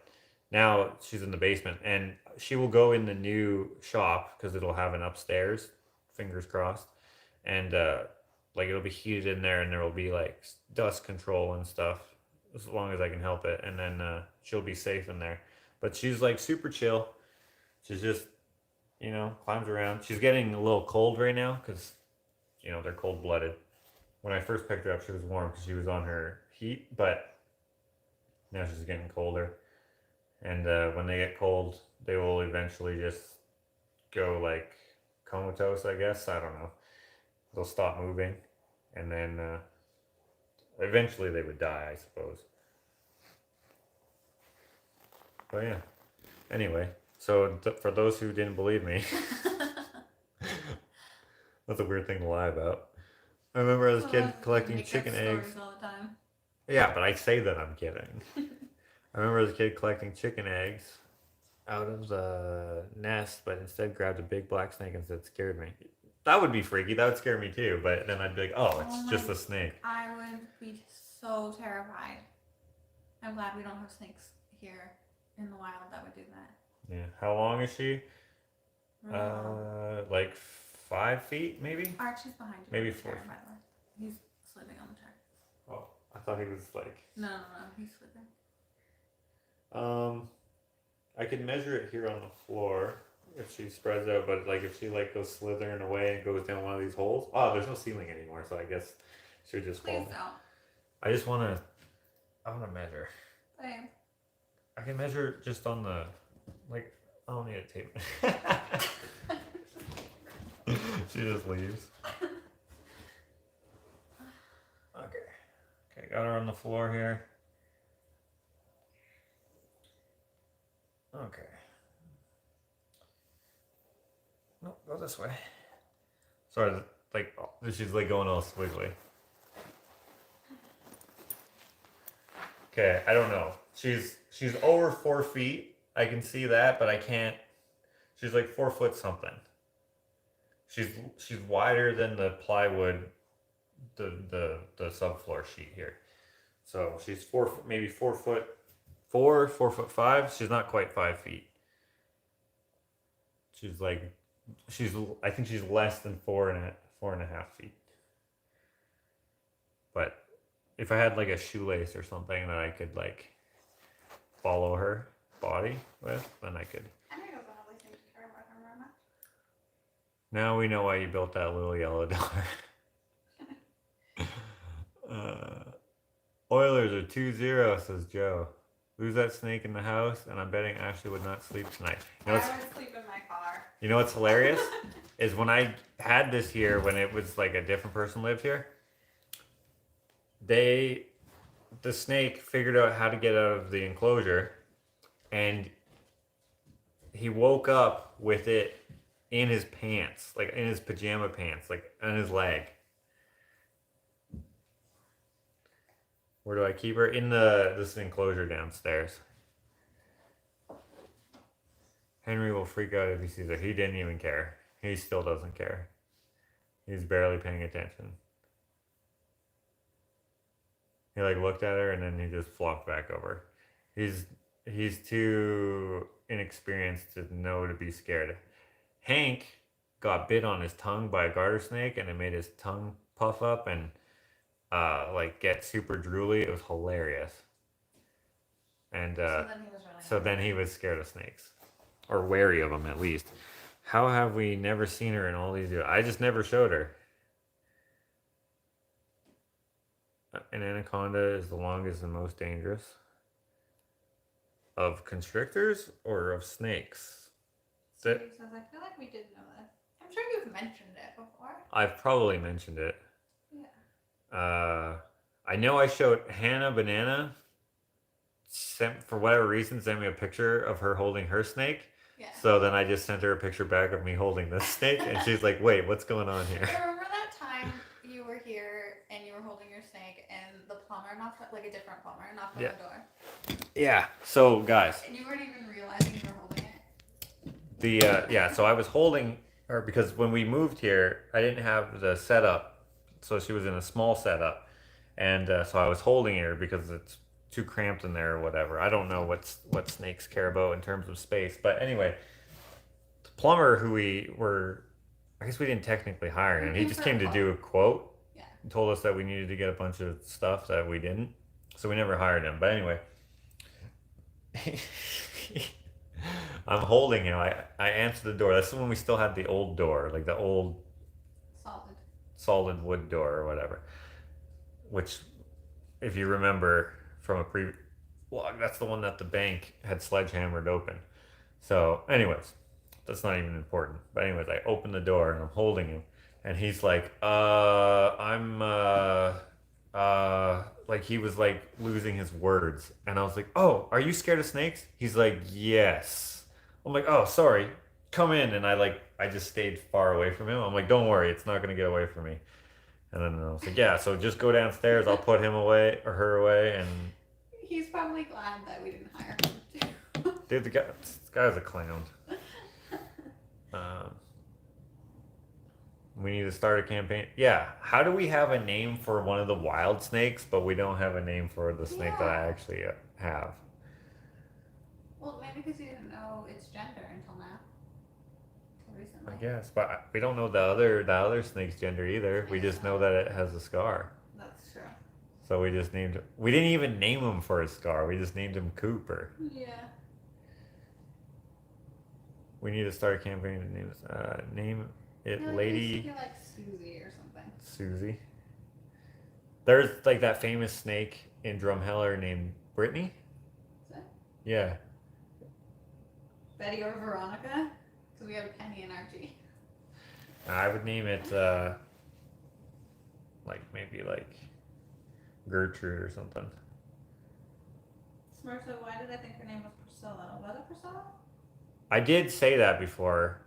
now she's in the basement, and she will go in the new shop because it'll have an upstairs, fingers crossed, and like it'll be heated in there, and there will be like dust control and stuff as long as I can help it, and then she'll be safe in there. But she's like super chill. She's just, climbs around. She's getting a little cold right now because they're cold blooded. When I first picked her up, she was warm because she was on her heat, but now she's getting colder. And when they get cold, they will eventually just go like comatose, I guess. I don't know. They'll stop moving, and then eventually they would die, I suppose. But yeah. Anyway, so for those who didn't believe me, that's a weird thing to lie about. I remember as a kid collecting chicken eggs. All the time. Yeah, but I say that I'm kidding. I remember as a kid collecting chicken eggs out of the nest, but instead grabbed a big black snake and said, "Scared me." That would be freaky. That would scare me too. But then I'd be like, "Oh, it's just a snake." I would be so terrified. I'm glad we don't have snakes here in the wild that would do that. Yeah. How long is she? Really long. Like 5 feet, maybe. Archie's behind you. Maybe on the 4. chair, by the way. He's sleeping on the chair. Oh, I thought he was like. No, he's sleeping. I could measure it here on the floor if she spreads out, but like if she like goes slithering away and goes down one of these holes. Oh, there's no ceiling anymore, so I guess she would just fall. Please don't. I just wanna measure. Babe. I can measure just on the, like, I don't need a tape. She just leaves. Okay, got her on the floor here. Okay. No, go this way. Sorry, like, she's like going all squiggly. Okay, I don't know. She's over 4 feet. I can see that, but I can't. She's like 4 foot something. She's wider than the plywood, the subfloor sheet here. So she's 4 maybe 4 foot 4, 4'5". She's not quite 5 feet. I think she's less than 4.5 feet. But if I had like a shoelace or something that I could like follow her body with, then I could. I think I'll probably take care of her very much. Now we know why you built that little yellow door. Oilers are 2-0, says Joe. Lose that snake in the house, and I'm betting Ashley would not sleep tonight. I would sleep in my car. You know what's hilarious? Is when I had this here, when it was like a different person lived here, the snake figured out how to get out of the enclosure, and he woke up with it in his pants, like in his pajama pants, like on his leg. Where do I keep her? In this enclosure downstairs. Henry will freak out if he sees it. He didn't even care. He still doesn't care. He's barely paying attention. He like looked at her and then he just flopped back over. He's too inexperienced to know to be scared. Hank got bit on his tongue by a garter snake and it made his tongue puff up and like get super drooly. It was hilarious. And so then he was scared of snakes, or wary of them at least. How have we never seen her in all these years? I just never showed her. An anaconda is the longest and most dangerous. Of constrictors or of snakes? I feel like we did know that. I'm sure you've mentioned it before. I've probably mentioned it. Yeah. I know I showed Hannah Banana. For whatever reason, sent me a picture of her holding her snake. Yeah. So then I just sent her a picture back of me holding this snake, and she's like, "Wait, what's going on here?" Remember that time you were here and you were holding your snake, and the plumber knocked, like a different plumber, knocked on the door. Yeah. So guys. And you weren't even realizing you were holding it. So I was holding her because when we moved here, I didn't have the setup, so she was in a small setup, and so I was holding her because it's too cramped in there or whatever. I don't know what snakes care about in terms of space, but anyway, the plumber who I guess we didn't technically hire him. He just came to do a quote. Yeah. And told us that we needed to get a bunch of stuff that we didn't, so we never hired him. But anyway. I'm holding him. I answered the door. That's when we still had the old door, like the old solid wood door or whatever. Which, if you remember from a previous vlog, that's the one that the bank had sledgehammered open. So, anyways, that's not even important. But anyways, I open the door and I'm holding him, and he's like, like he was like losing his words, and I was like, "Oh, are you scared of snakes?" He's like, "Yes." I'm like, "Oh, sorry, come in." And I just stayed far away from him. I'm like, "Don't worry, it's not gonna get away from me." And then I was like, "Yeah, so just go downstairs. I'll put him away or her away." And he's probably glad that we didn't hire him too. Dude, this guy's a clown. We need to start a campaign. Yeah. How do we have a name for one of the wild snakes, but we don't have a name for the snake that I actually have? Well, maybe because you didn't know its gender until now. Until recently. I guess, but we don't know the other snake's gender either. We just know that it has a scar. That's true. So we just named. We didn't even name him for his scar. We just named him Cooper. Yeah. We need to start a campaign to name it Lady. Like Susie or something. Susie. There's like that famous snake in Drumheller named Brittany. Is it? Yeah. Betty or Veronica? Because we have Penny and Archie. I would name it maybe Gertrude or something. Smurfs, why did I think her name was Priscilla? Was it Priscilla? I did say that before,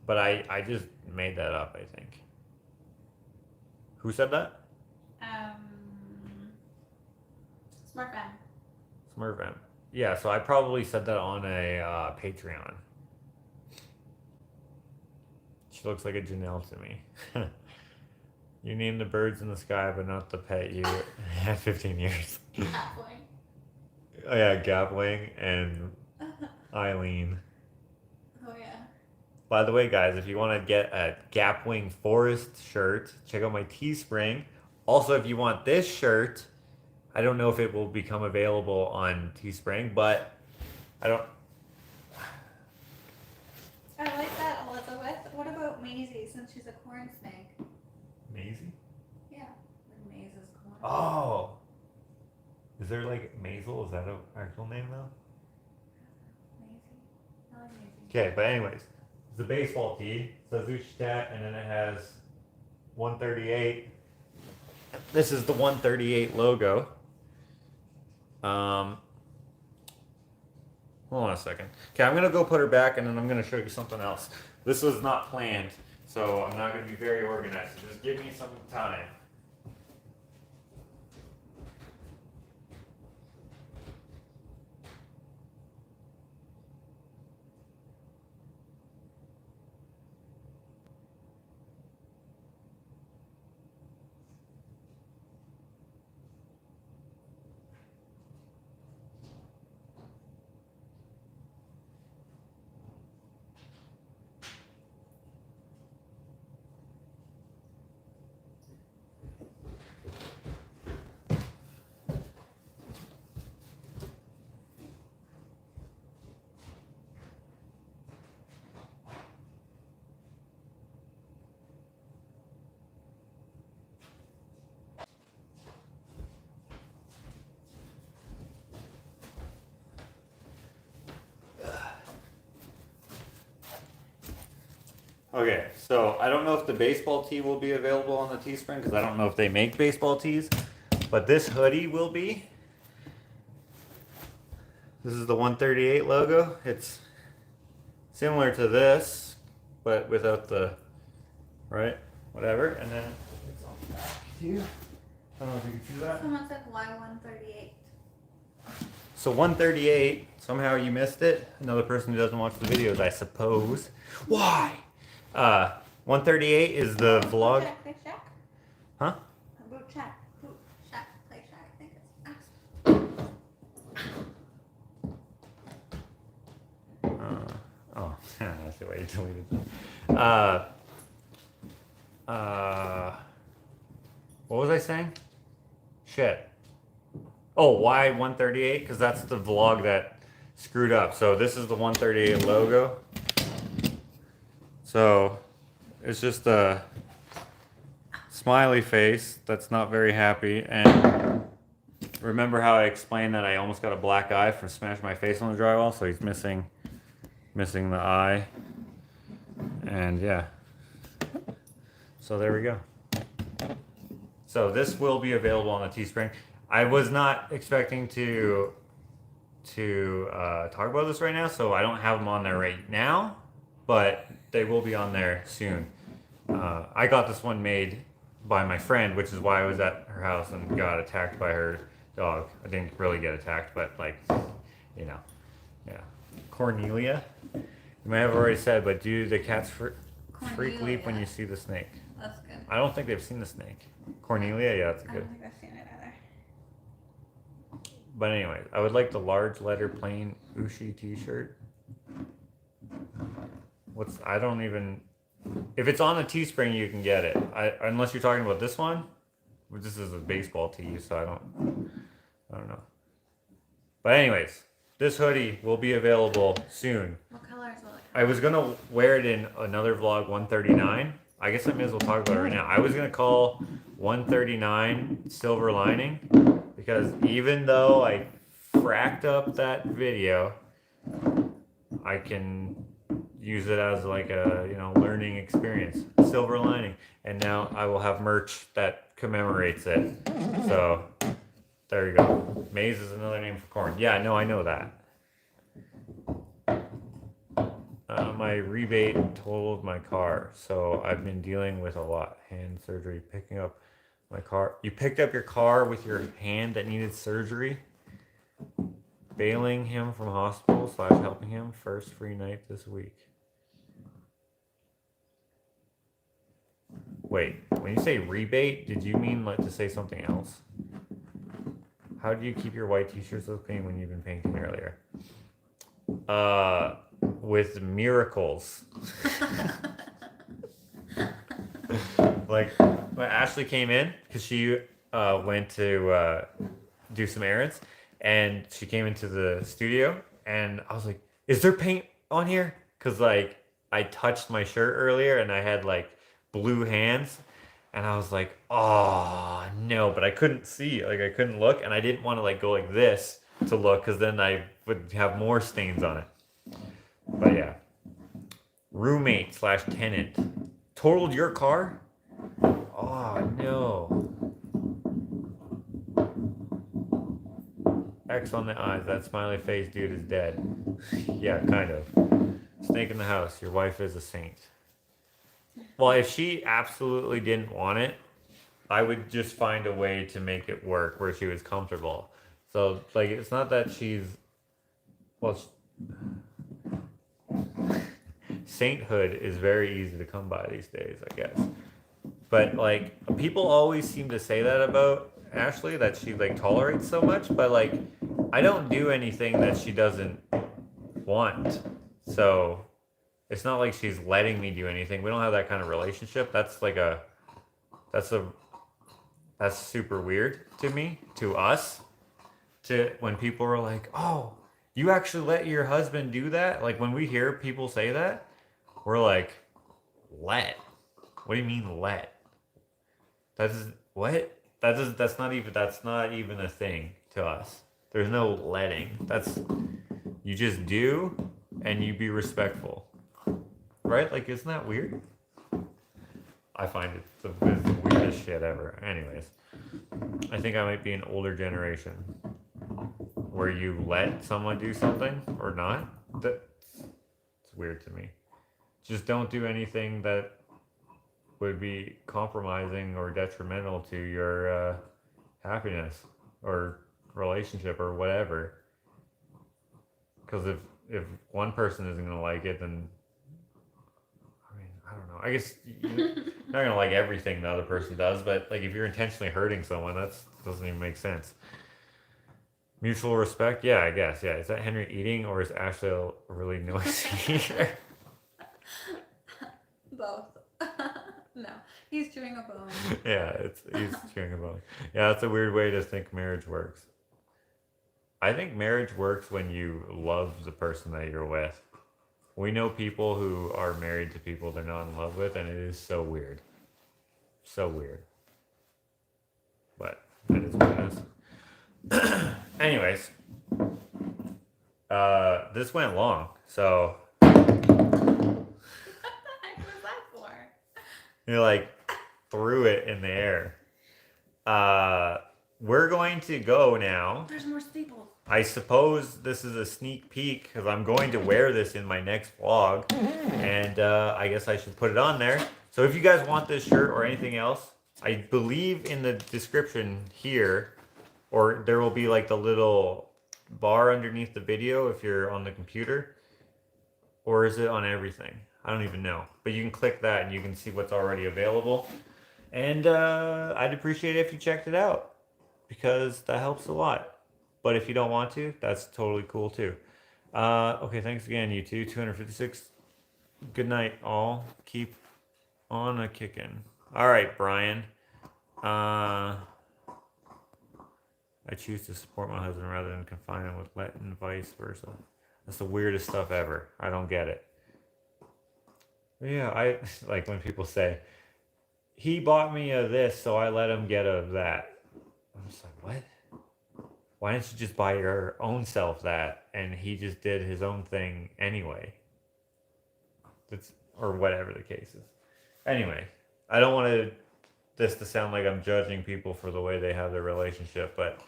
but I just made that up, I think. Who said that? Smurf M. Smurf M. Yeah, so I probably said that on a Patreon. She looks like a Janelle to me. You named the birds in the sky, but not the pet you had 15 years. Gapwing. Oh yeah, Gapwing and Eileen. Oh yeah. By the way, guys, if you want to get a Gapwing Forest shirt, check out my Teespring. Also, if you want this shirt, I don't know if it will become available on Teespring, but I don't... I like that, Elizabeth. What about Maisie, since she's a corn snake? Maisie? Yeah, like Maise's corn. Oh! Is there like Maisel? Is that an actual name though? Maisie. I like Maisie. Okay, but anyways, it's a baseball tee. It says Uchtat, and then it has 138 This is the 138 logo. Hold on a second. Okay, I'm gonna go put her back, and then I'm gonna show you something else. This was not planned, so I'm not gonna be very organized. So just give me some time. Okay, so I don't know if the baseball tee will be available on the Teespring because I don't know if they make baseball tees, but this hoodie will be. This is the 138 logo. It's similar to this, but without the, right? Whatever. And then it's on the back too. I don't know if you can see that. Someone said why 138? So 138, somehow you missed it. Another person who doesn't watch the videos, I suppose. Why? 138 is the vlog. Shack, play shack? Huh? Boot shack. Boot shack, play shack. I think it's Oh, I see why you deleted that. What was I saying? Shit. Oh, why 138? Because that's the vlog that screwed up. So this is the 138 logo. So it's just a smiley face that's not very happy. And remember how I explained that I almost got a black eye from smashing my face on the drywall? So he's missing the eye. And yeah. So there we go. So this will be available on the Teespring. I was not expecting to talk about this right now, so I don't have them on there right now, but they will be on there soon. I got this one made by my friend, which is why I was at her house and got attacked by her dog. I didn't really get attacked, but like, you know, yeah. Cornelia, you may have already said, but do the cats freak leap when you see the snake? That's good. I don't think they've seen the snake. Cornelia, yeah, that's I good. don't think I've seen it either. But anyways, I would like the large letter plain Ushi t-shirt. I don't even, if it's on the Teespring, you can get it. Unless you're talking about this one, which this is a baseball tee, so I don't know. But anyways, this hoodie will be available soon. What color is it? I was gonna wear it in another vlog 139. I guess I may as well talk about it right now. I was gonna call 139 silver lining because even though I fracked up that video, I can use it as like a learning experience. Silver lining. And now I will have merch that commemorates it. So there you go. Maize is another name for corn. Yeah, no, I know that. My rebate totaled my car, so I've been dealing with a lot. Hand surgery, picking up my car. You picked up your car with your hand that needed surgery. Bailing him from hospital / helping him. First free night this week. Wait, when you say rebate, did you mean like to say something else? How do you keep your white t-shirts so clean when you've been painting earlier? With miracles. Like when Ashley came in, because she went to do some errands, and she came into the studio, and I was like, is there paint on here? Because like I touched my shirt earlier and I had like blue hands, and I was like, oh no, but I couldn't see, like I couldn't look, and I didn't want to like go like this to look because then I would have more stains on it. But yeah, roommate / tenant totaled your car. Oh no. X on the eyes. That smiley face dude is dead. Yeah, kind of. Snake in the house. Your wife is a saint. Well, if she absolutely didn't want it, I would just find a way to make it work where she was comfortable. So, like, it's not that she's. Well, sainthood is very easy to come by these days, I guess. But, like, people always seem to say that about Ashley, that she, like, tolerates so much. But, like, I don't do anything that she doesn't want. So, it's not like she's letting me do anything. We don't have that kind of relationship. That's super weird to me, to us, to when people are like, "Oh, you actually let your husband do that?" Like when we hear people say that, we're like, "Let? What do you mean let? That's what? That's not even a thing to us. There's no letting. That's you just do and you be respectful." Right? Like isn't that weird? I find it's the weirdest shit ever. Anyways, I think I might be an older generation where you let someone do something or not. It's weird to me. Just don't do anything that would be compromising or detrimental to your happiness or relationship or whatever. Because if one person isn't gonna like it, then I don't know. I guess you're not gonna like everything the other person does, but like if you're intentionally hurting someone, that doesn't even make sense. Mutual respect, yeah, I guess, yeah. Is that Henry eating or is Ashley a really noisy eater? Both. No, he's chewing a bone. Yeah, he's chewing a bone. Yeah, that's a weird way to think marriage works. I think marriage works when you love the person that you're with. We know people who are married to people they're not in love with, and it is so weird. So weird. But that is what it is. Anyways, this went long, so What the heck was that for? you like threw it in the air. We're going to go now. There's more staples. I suppose this is a sneak peek because I'm going to wear this in my next vlog, and I guess I should put it on there. So if you guys want this shirt or anything else, I believe in the description here, or there will be like the little bar underneath the video if you're on the computer, or is it on everything? I don't even know, but you can click that and you can see what's already available, and I'd appreciate it if you checked it out because that helps a lot. But if you don't want to, that's totally cool too. Okay, thanks again, you two. 256. Good night, all. Keep on a kicking. All right, Brian. I choose to support my husband rather than confine him with let and vice versa. That's the weirdest stuff ever. I don't get it. Yeah, I like when people say, he bought me a this, so I let him get a that. I'm just like, what? Why didn't you just buy your own self that and he just did his own thing anyway? Or whatever the case is. Anyway, I don't want this to sound like I'm judging people for the way they have their relationship, but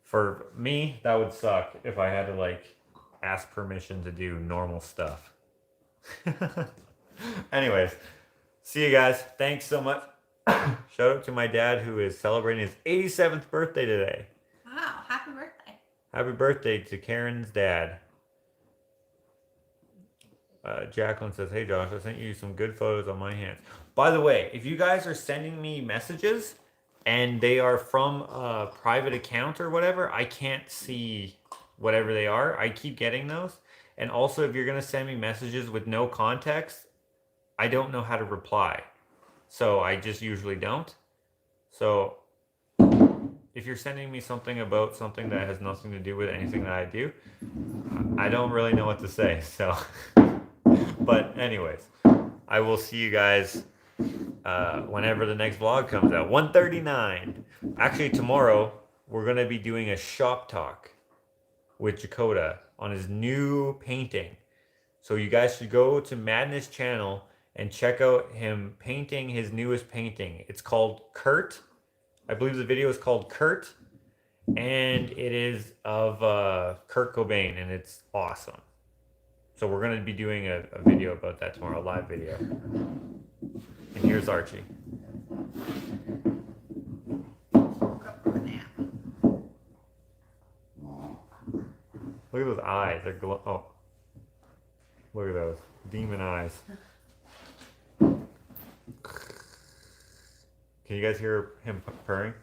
for me, that would suck if I had to like ask permission to do normal stuff. Anyways, see you guys. Thanks so much. Shout out to my dad who is celebrating his 87th birthday today. Wow, happy birthday. Happy birthday to Karen's dad. Jacqueline says, hey Josh, I sent you some good photos on my hands. By the way, if you guys are sending me messages and they are from a private account or whatever, I can't see whatever they are. I keep getting those. And also, if you're going to send me messages with no context, I don't know how to reply. So I just usually don't. So if you're sending me something about something that has nothing to do with anything that I do, I don't really know what to say. So, but anyways, I will see you guys whenever the next vlog comes out. 139. Actually, tomorrow we're gonna be doing a shop talk with Jakota on his new painting. So you guys should go to Madness channel and check out him painting his newest painting. It's called Kurt. I believe the video is called Kurt. and it is of Kurt Cobain, and it's awesome. So we're going to be doing a video about that tomorrow, a live video. And here's Archie. Woke up from a nap. Look at those eyes. They're oh. Look at those. Demon eyes. Can you guys hear him purring?